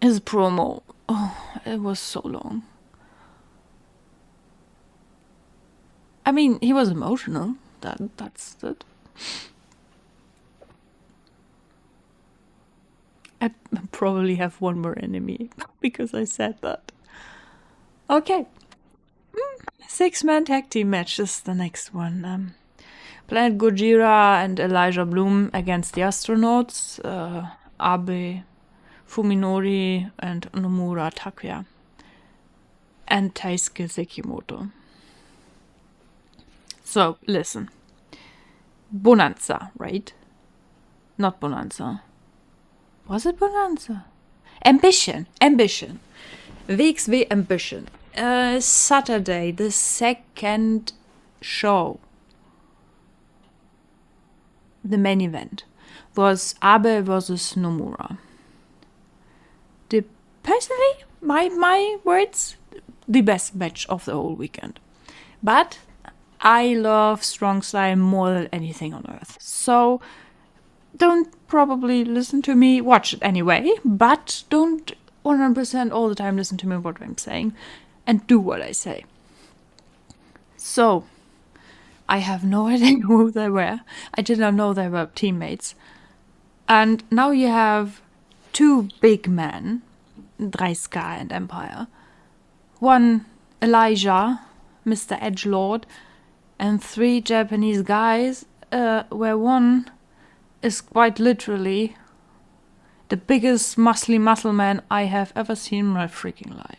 His promo. Oh, it was so long. I mean, he was emotional. That's it. I probably have one more enemy because I said that. Okay. 6-man tag team match is the next one. Planet Gojira and Elijah Bloom against the Astronauts, Abe, Fuminori, and Nomura Takuya, and Taisuke Sekimoto. So, listen. Bonanza, right? Not Bonanza. Was it Bonanza? Ambition. WXW Ambition. Saturday, the second show. The main event was Abe versus Nomura. Personally, my words, the best match of the whole weekend. But I love strong style more than anything on earth. So don't probably listen to me, watch it anyway, but don't 100% all the time listen to me what I'm saying and do what I say. So I have no idea who they were. I did not know they were teammates. And now you have two big men, Dreiska and Empire. One, Elijah, Mr. Edgelord, and 3 Japanese guys, where one is quite literally the biggest muscly muscle man I have ever seen in my freaking life.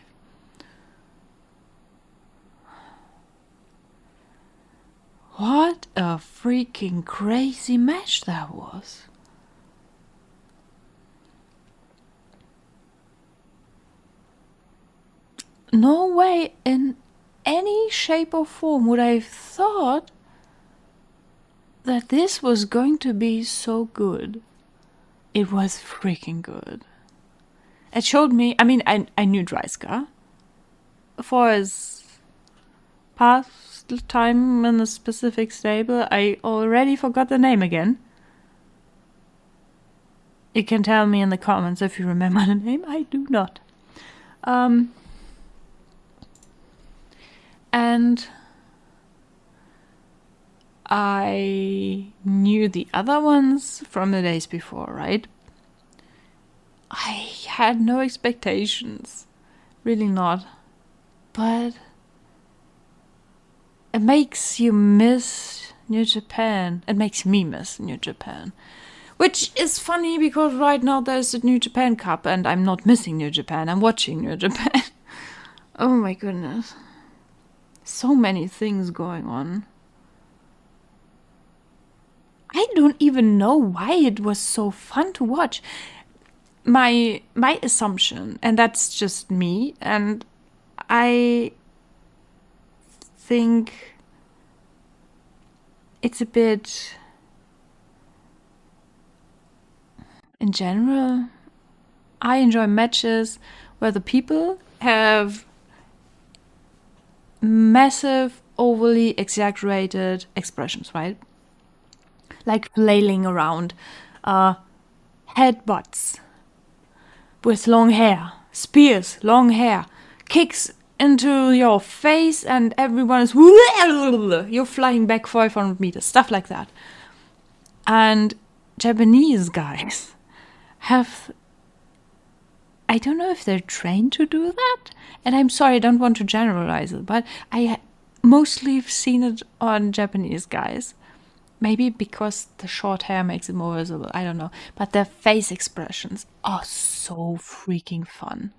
What a freaking crazy match that was. No way in any shape or form would I have thought that this was going to be so good. It was freaking good. It showed me, I mean, I knew Dreiska for his past time in a specific stable. I already forgot the name again. You can tell me in the comments if you remember the name. I do not. And I knew the other ones from the days before, right? I had no expectations. Really not. But it makes you miss New Japan. It makes me miss New Japan. Which is funny because right now there's the New Japan Cup and I'm not missing New Japan. I'm watching New Japan. Oh my goodness. So many things going on. I don't even know why it was so fun to watch. My assumption, and that's just me, and I think it's a bit, in general, I enjoy matches where the people have massive, overly exaggerated expressions, right? Like flailing around, headbutts with long hair, spears, long hair, kicks into your face, and everyone is you're flying back 500 meters, stuff like that. And Japanese guys have, I don't know if they're trained to do that. And I'm sorry, I don't want to generalize it, but I mostly have seen it on Japanese guys. Maybe because the short hair makes it more visible, I don't know. But their face expressions are so freaking fun.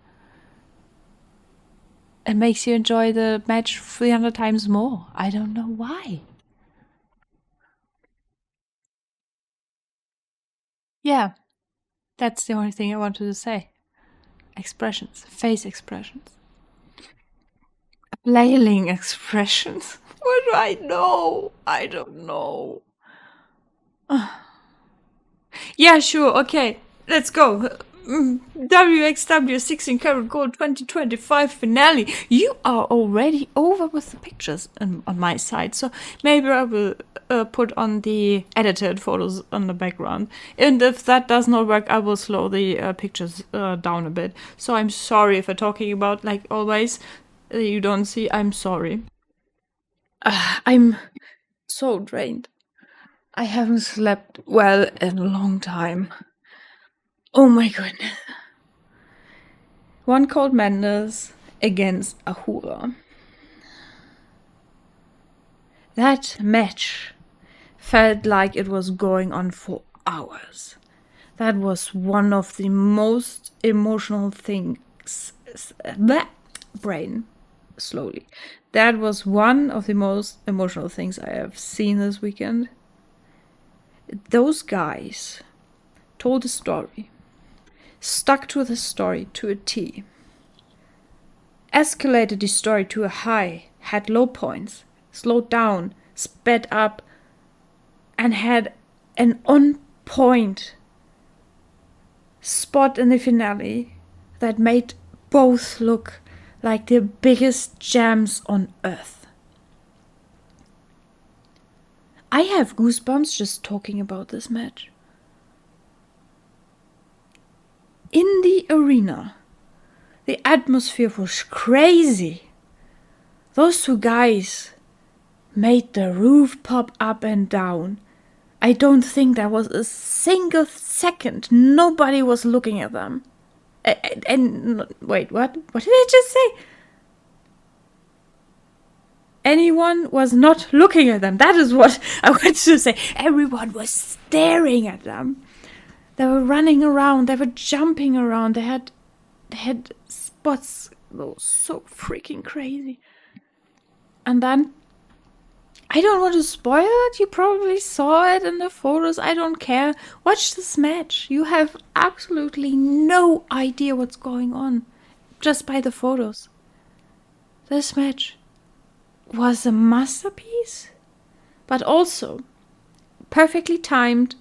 It makes you enjoy the match 300 times more. I don't know why. Yeah, that's the only thing I wanted to say. Expressions, face expressions. Flailing expressions. What do I know? I don't know. Yeah, sure, okay. Let's go. WXW 16 Carat Gold 2025 finale. You are already over with the pictures on my side, so maybe I will put on the edited photos on the background. And if that does not work, I will slow the pictures down a bit. So I'm sorry if I'm talking about, like always, you don't see. I'm sorry. I'm so drained. I haven't slept well in a long time. Oh my goodness. One Cold Madness against Ahura. That match felt like it was going on for hours. That was one of the most emotional things. That brain, slowly. That was one of the most emotional things I have seen this weekend. Those guys told a story, stuck to the story to a T, escalated the story to a high, had low points, slowed down, sped up, and had an on point spot in the finale that made both look like the biggest gems on earth. I have goosebumps just talking about this match. In the arena, the atmosphere was crazy. Those two guys made the roof pop up and down. I don't think there was a single second nobody was looking at them. And wait, what? What did I just say? Anyone was not looking at them. That is what I wanted to say. Everyone was staring at them. They were running around. They were jumping around. They had spots that were so freaking crazy. And then, I don't want to spoil it. You probably saw it in the photos. I don't care. Watch this match. You have absolutely no idea what's going on just by the photos. This match was a masterpiece, but also perfectly timed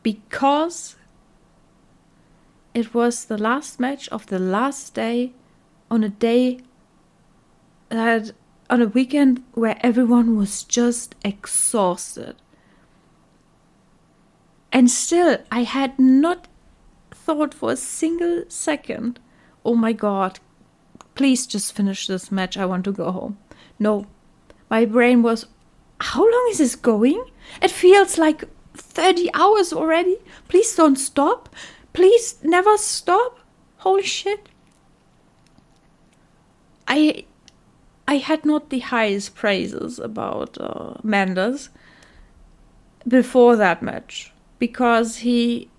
because it was the last match of the last day on a weekend where everyone was just exhausted. And still, I had not thought for a single second, oh my god, please just finish this match, I want to go home. No, my brain was, how long is this going? It feels like 30 hours already. Please don't stop. Please never stop. Holy shit. I had not the highest praises about Mendes before that match because he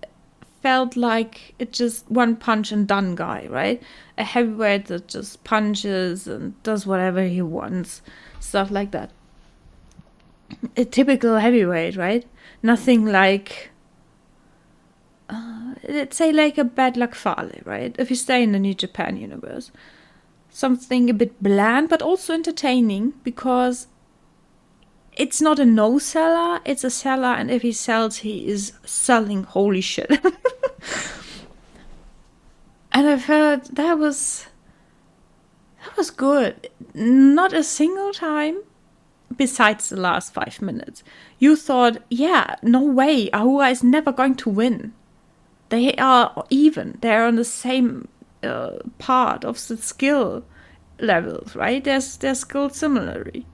felt like it just one punch and done guy, right? A heavyweight that just punches and does whatever he wants, stuff like that. A typical heavyweight, right? Nothing like, let's say like a Bad Luck Fale, right? If you stay in the New Japan universe. Something a bit bland, but also entertaining because it's not a no-seller, it's a seller, and if he sells, he is selling holy shit. And I felt that was good. Not a single time, besides the last 5 minutes, you thought, yeah, no way, Ahura is never going to win. They are even. They're on the same part of the skill levels, right? They're skilled similarly.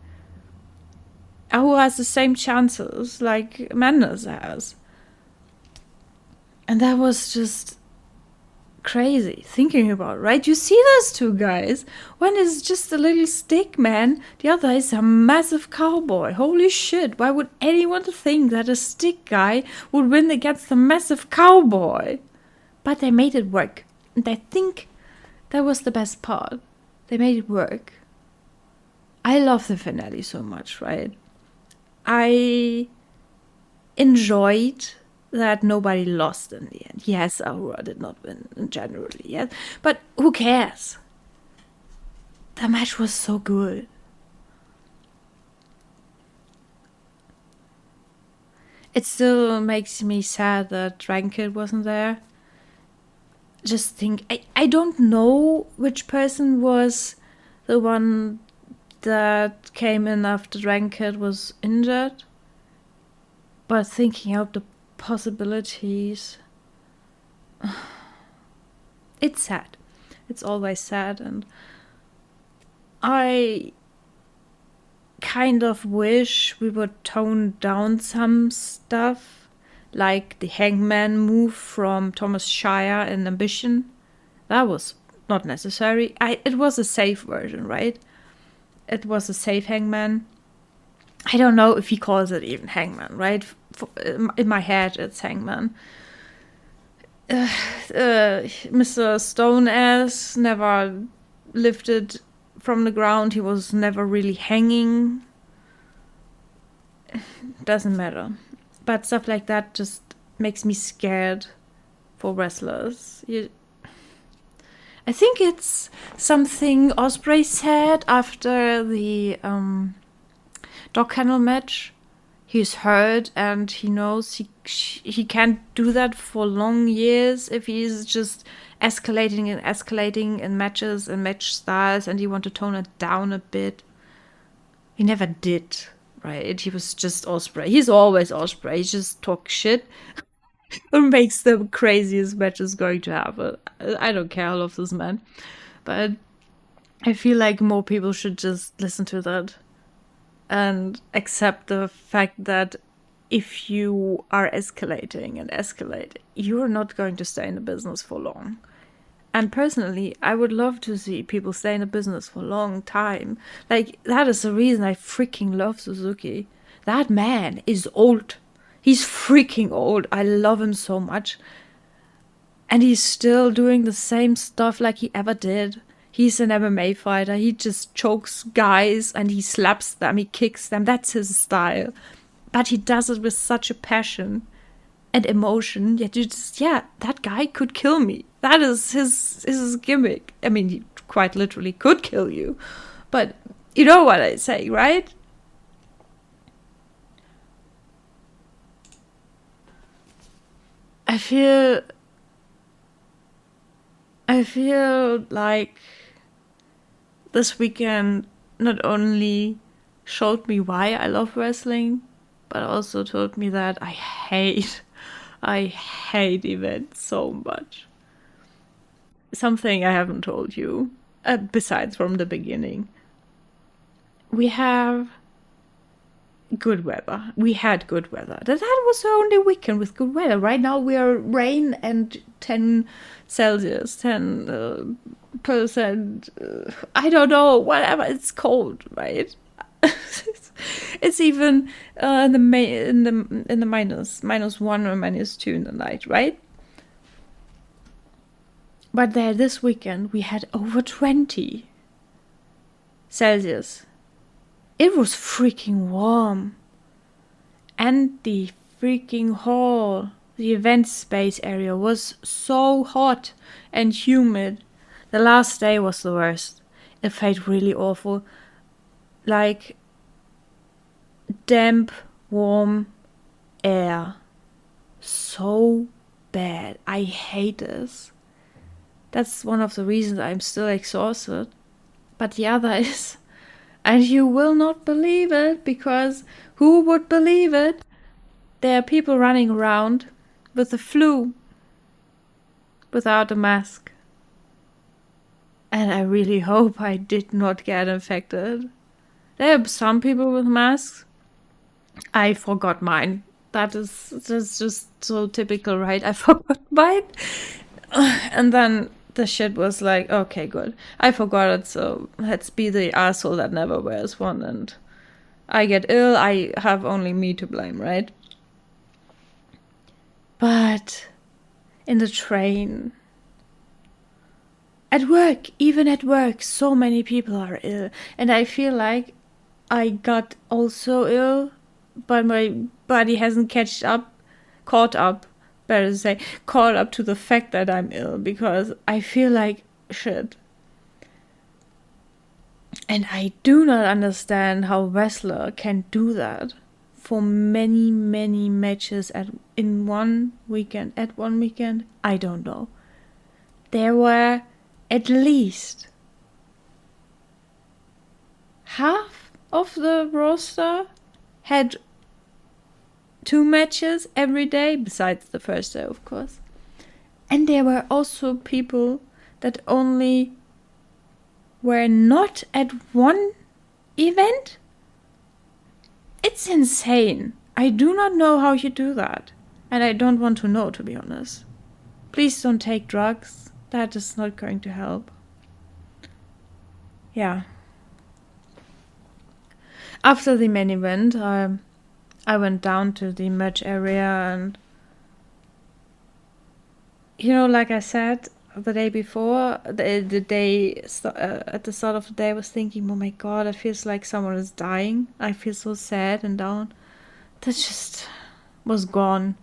Ahura has the same chances like Mendes has. And that was just crazy thinking about, right? You see those two guys. One is just a little stick man, the other is a massive cowboy. Holy shit, why would anyone think that a stick guy would win against a massive cowboy? But they made it work. And I think that was the best part. They made it work. I love the finale so much, right? I enjoyed that nobody lost in the end. Yes, Ahura did not win generally, yes. But who cares? The match was so good. It still makes me sad that Dragon Kid wasn't there. just think, I don't know which person was the one that came in after Ranked was injured, but thinking out the possibilities, it's sad. It's always sad, and I kind of wish we would tone down some stuff, like the hangman move from Thomas Shire in Ambition. That was not necessary. It was a safe version, right? It was a safe hangman. I don't know if he calls it even hangman, right? In my head, it's hangman. Mr. Stone ass never lifted from the ground. He was never really hanging. Doesn't matter. But stuff like that just makes me scared for wrestlers. I think it's something Ospreay said after the dog kennel match. He's hurt and he knows he can't do that for long years if he's just escalating in matches and match styles, and he want to tone it down a bit. He never did, right? He was just Ospreay. He's always Ospreay. He just talks shit and makes the craziest matches going to happen. I don't care. I love this man. But I feel like more people should just listen to that and accept the fact that if you are escalating, you're not going to stay in the business for long. And personally, I would love to see people stay in the business for a long time. Like, that is the reason I freaking love Suzuki. That man is old. He's freaking old. I love him so much. And he's still doing the same stuff like he ever did. He's an MMA fighter. He just chokes guys and he slaps them, he kicks them. That's his style. But he does it with such a passion and emotion. Yet you just, that guy could kill me. That is his gimmick. I mean, he quite literally could kill you. But you know what I say, right? I feel like this weekend not only showed me why I love wrestling, but also told me that I hate events so much. Something I haven't told you, besides from the beginning. We have good weather. We had good weather. That was the only weekend with good weather. Right now we are rain and 10 Celsius, 10 percent. I don't know, whatever. It's cold, right? It's even in the -1 or -2 in the night, right? But there this weekend we had over 20 Celsius. It was freaking warm. And the freaking hall, the event space area, was so hot and humid. The last day was the worst. It felt really awful. Like damp, warm air. So bad. I hate this. That's one of the reasons I'm still exhausted. But the other is, and you will not believe it, because who would believe it? There are people running around with the flu without a mask. And I really hope I did not get infected. There are some people with masks. I forgot mine. That's just so typical, right? I forgot mine. And then the shit was like, okay, good. I forgot it, so let's be the asshole that never wears one. And I get ill, I have only me to blame, right? But in the train, at work, even at work, so many people are ill. And I feel like I got also ill, but my body hasn't caught up to the fact that I'm ill, because I feel like shit. And I do not understand how a wrestler can do that for many, many matches at one weekend. I don't know. there were at least half of the roster had 2 matches every day, besides the first day, of course. And there were also people that only were not at one event. It's insane. I do not know how you do that. And I don't want to know, to be honest. Please don't take drugs. That is not going to help. Yeah. After the main event, I went down to the merch area and, like I said the day before, the day at the start of the day, I was thinking, oh my god, it feels like someone is dying. I feel so sad and down. That just was gone.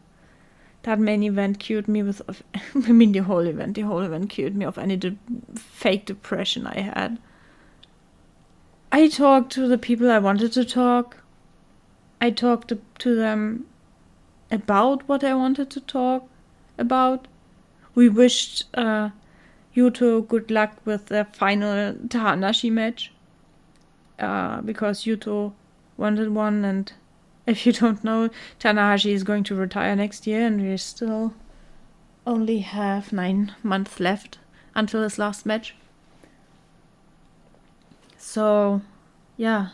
That main event cured me with, the whole event cured me of any fake depression I had. I talked to the people I wanted to talk. I talked to them about what I wanted to talk about. We wished Yuto good luck with the final Tanahashi match. Because Yuto wanted one, and if you don't know, Tanahashi is going to retire next year, and we still only have 9 months left until his last match. So, yeah.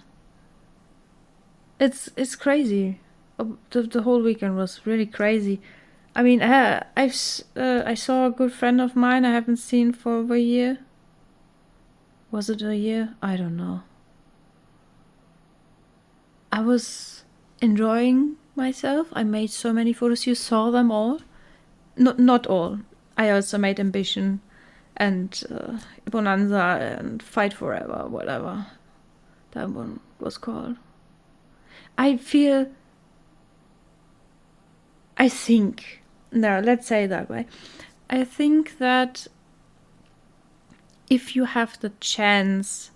It's crazy. The whole weekend was really crazy. I mean, I saw a good friend of mine I haven't seen for over a year. Was it a year? I don't know. I was enjoying myself. I made so many photos. You saw them all. Not all. I also made Ambition and Bonanza and Fight Forever, whatever that one was called. I think, no, let's say it that way. I think that if you have the chance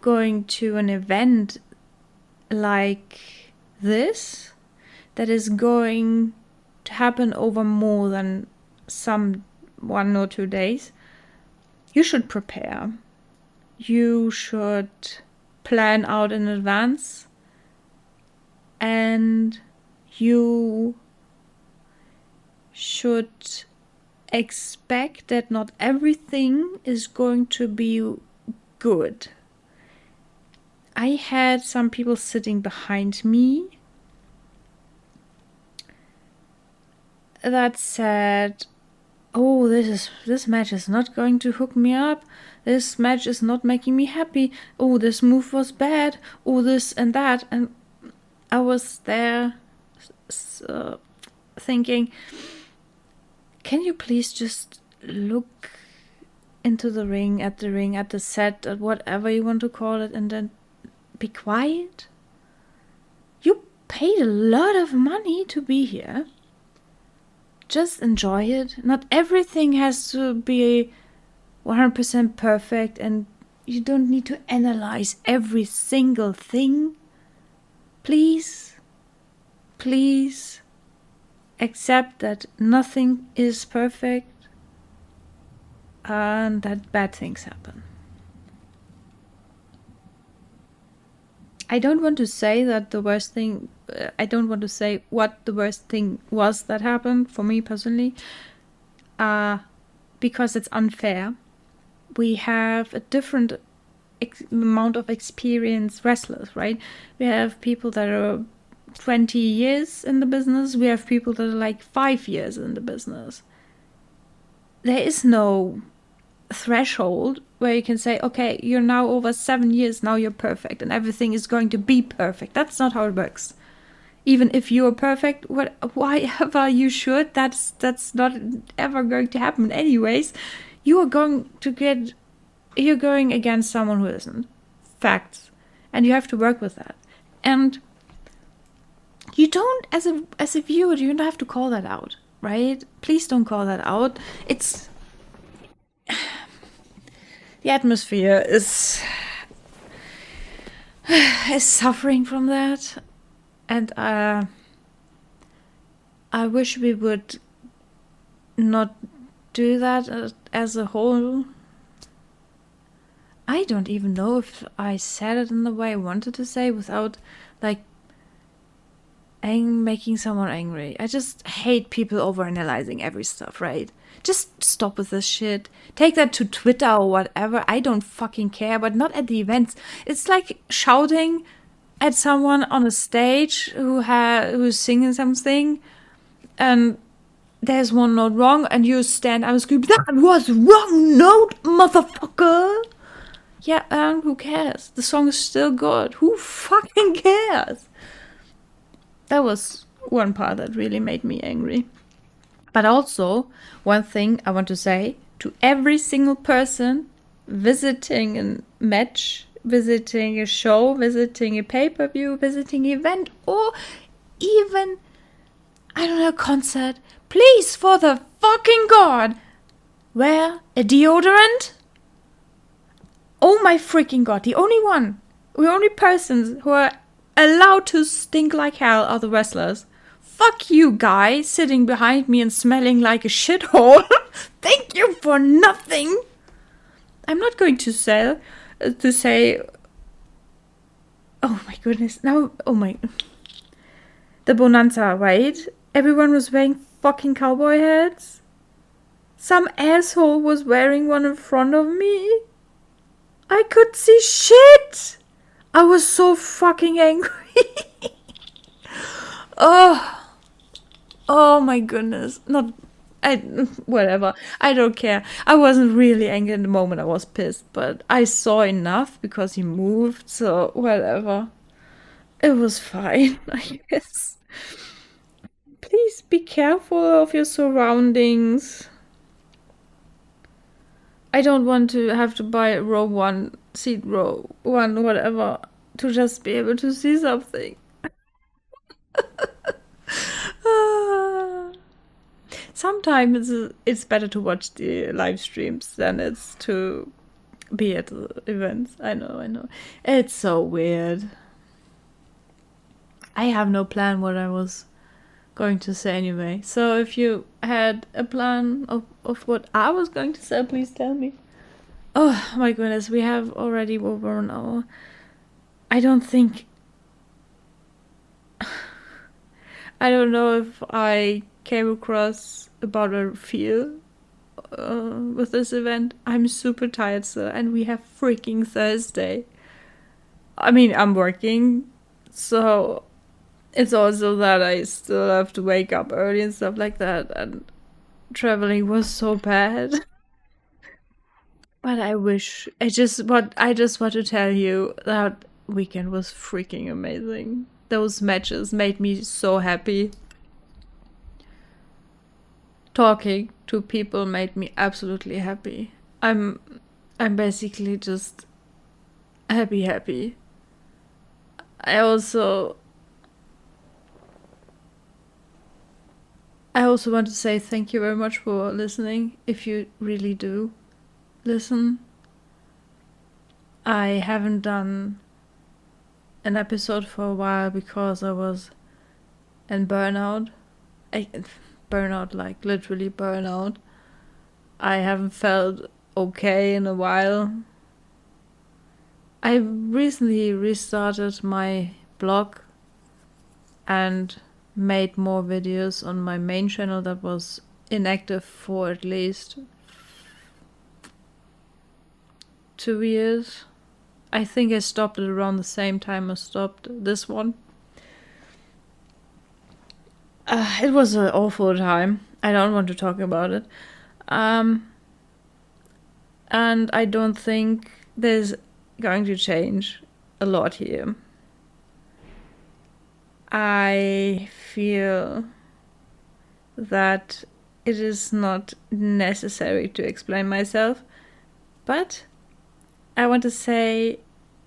going to an event like this, that is going to happen over more than some 1 or 2 days, you should prepare. You should plan out in advance, and you should expect that not everything is going to be good. I had some people sitting behind me that said, oh, this match is not going to hook me up. This match is not making me happy. Oh, this move was bad. Oh, this and that. And I was there thinking, can you please just look into the ring, at the set, at whatever you want to call it, and then be quiet? You paid a lot of money to be here. Just enjoy it. Not everything has to be 100% perfect, and you don't need to analyze every single thing. Please accept that nothing is perfect and that bad things happen. I don't want to say that the worst thing, I don't want to say what the worst thing was that happened for me personally, because it's unfair. We have a different amount of experienced wrestlers, right? We have people that are 20 years in the business. We have people that are like 5 years in the business. There is no threshold where you can say, okay, you're now over 7 years, now you're perfect and everything is going to be perfect. That's not how it works. Even if you're perfect, why ever you should, that's not ever going to happen anyways. You're going against someone who isn't. Facts. And you have to work with that. And you don't, as a viewer, you don't have to call that out, right? Please don't call that out. It's the atmosphere is suffering from that, and I wish we would not do that as a whole. I don't even know if I said it in the way I wanted to say without, like, making someone angry. I just hate people overanalyzing every stuff, right? Just stop with this shit. Take that to Twitter or whatever. I don't fucking care, but not at the events. It's like shouting at someone on a stage who's singing something, and there's one note wrong, and you stand up and scream, "That was wrong note, motherfucker!" Yeah, and who cares? The song is still good. Who fucking cares? That was one part that really made me angry. But also, one thing I want to say to every single person visiting a match, visiting a show, visiting a pay-per-view, visiting an event, or even, I don't know, a concert, please, for the fucking God, wear a deodorant. Oh my freaking God, the only persons who are allowed to stink like hell are the wrestlers. Fuck you, guy, sitting behind me and smelling like a shithole. Thank you for nothing. I'm not going to say, oh my goodness, now, oh my, the Bonanza, right? Everyone was wearing fucking cowboy hats. Some asshole was wearing one in front of me. I could see shit. I was so fucking angry. Oh my goodness. Whatever. I don't care. I wasn't really angry in the moment. I was pissed, but I saw enough because he moved, so whatever. It was fine, I guess. Please be careful of your surroundings. I don't want to have to buy row 1, seat row 1, whatever, to just be able to see something. Sometimes it's better to watch the live streams than it's to be at the events. I know. It's so weird. I have no plan what I was going to say anyway. So if you had a plan of what I was going to say, please tell me. Oh my goodness, we have already over an hour. I don't know if I came across about a feel with this event. I'm super tired still, and we have freaking Thursday. I mean, I'm working, so it's also that I still have to wake up early and stuff like that, and traveling was so bad. But I just want to tell you that weekend was freaking amazing. Those matches made me so happy. Talking to people made me absolutely happy. I'm basically just happy. I also want to say thank you very much for listening, if you really do listen. I haven't done an episode for a while because I was in burnout. Burnout, like literally burnout. I haven't felt okay in a while. I recently restarted my blog and made more videos on my main channel that was inactive for at least 2 years. I think I stopped it around the same time I stopped this one. It was an awful time. I don't want to talk about it. And I don't think there's going to change a lot here. I feel that it is not necessary to explain myself, but I want to say,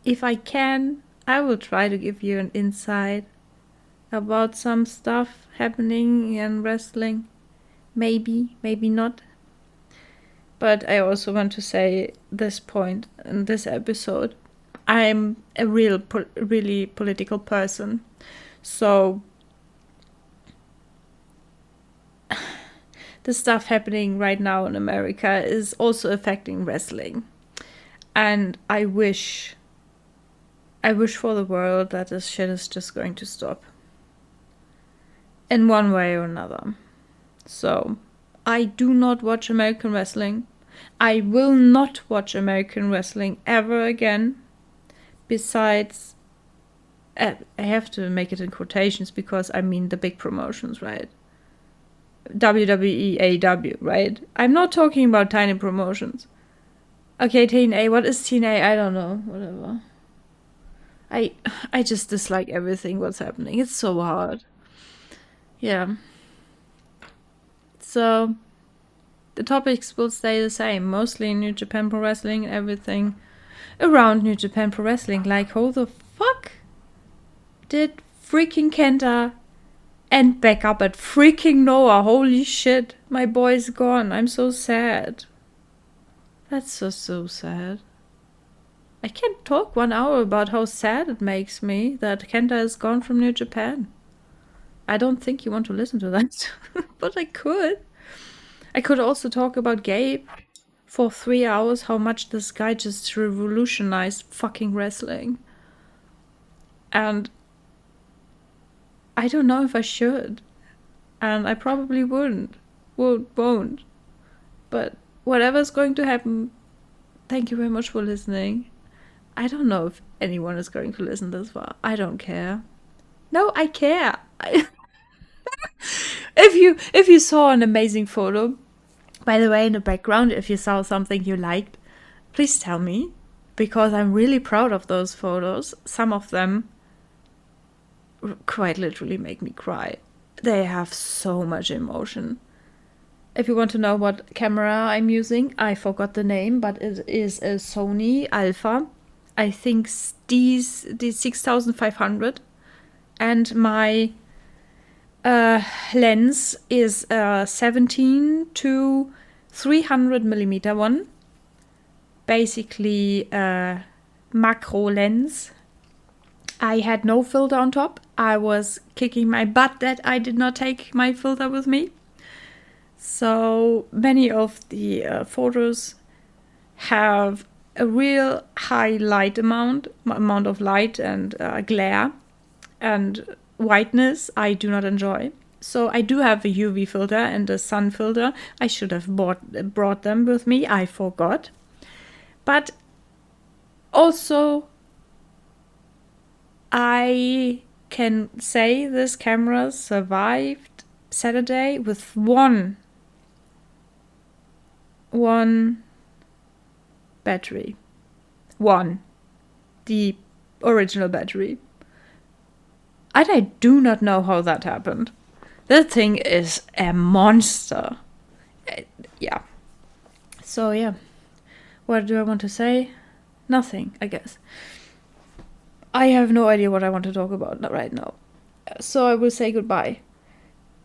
if I can, I will try to give you an insight about some stuff happening in wrestling. Maybe not. But I also want to say this point in this episode. I'm a really political person. So the stuff happening right now in America is also affecting wrestling. And I wish for the world that this shit is just going to stop. In one way or another. So, I do not watch American wrestling. I will not watch American wrestling ever again. Besides, I have to make it in quotations because I mean the big promotions, right? WWE, AEW, right? I'm not talking about tiny promotions. Okay, TNA, what is TNA? I don't know, whatever. I just dislike everything what's happening. It's so hard. Yeah. So, the topics will stay the same. Mostly New Japan Pro Wrestling and everything around New Japan Pro Wrestling. Like, how the fuck did freaking Kenta end back up at freaking Noah? Holy shit. My boy's gone. I'm so sad. That's so sad. I can't talk 1 hour about how sad it makes me that Kenta is gone from New Japan. I don't think you want to listen to that, but I could. I could also talk about Gabe for 3 hours, how much this guy just revolutionized fucking wrestling. And I don't know if I should. And I probably won't. But whatever's going to happen, thank you very much for listening. I don't know if anyone is going to listen this far. I don't care. No, I care. If you saw an amazing photo, by the way, in the background, if you saw something you liked, please tell me, because I'm really proud of those photos. Some of them quite literally make me cry. They have so much emotion. If you want to know what camera I'm using, I forgot the name, but it is a Sony Alpha. I think the 6500, and my lens is a 17 to 300 millimeter one. Basically a macro lens. I had no filter on top. I was kicking my butt that I did not take my filter with me. So many of the photos have a real high light amount of light and glare and whiteness I do not enjoy. So I do have a UV filter and a sun filter. I should have brought them with me. I forgot. But also, I can say this camera survived Saturday with one battery. The original battery. And I do not know how that happened. That thing is a monster. Yeah. So, yeah. What do I want to say? Nothing, I guess. I have no idea what I want to talk about right now. So I will say goodbye.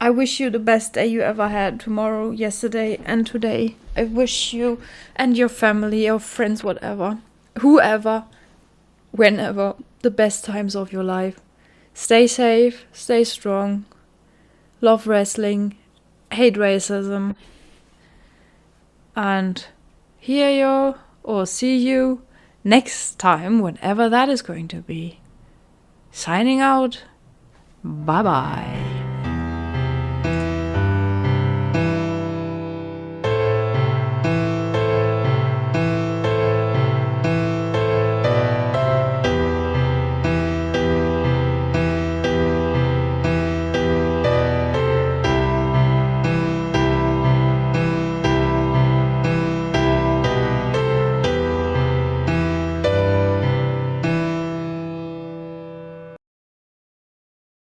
I wish you the best day you ever had, tomorrow, yesterday, and today. I wish you and your family, your friends, whatever, whoever, whenever, the best times of your life. Stay safe, stay strong, love wrestling, hate racism, and hear you or see you next time, whenever that is going to be. Signing out. Bye-bye.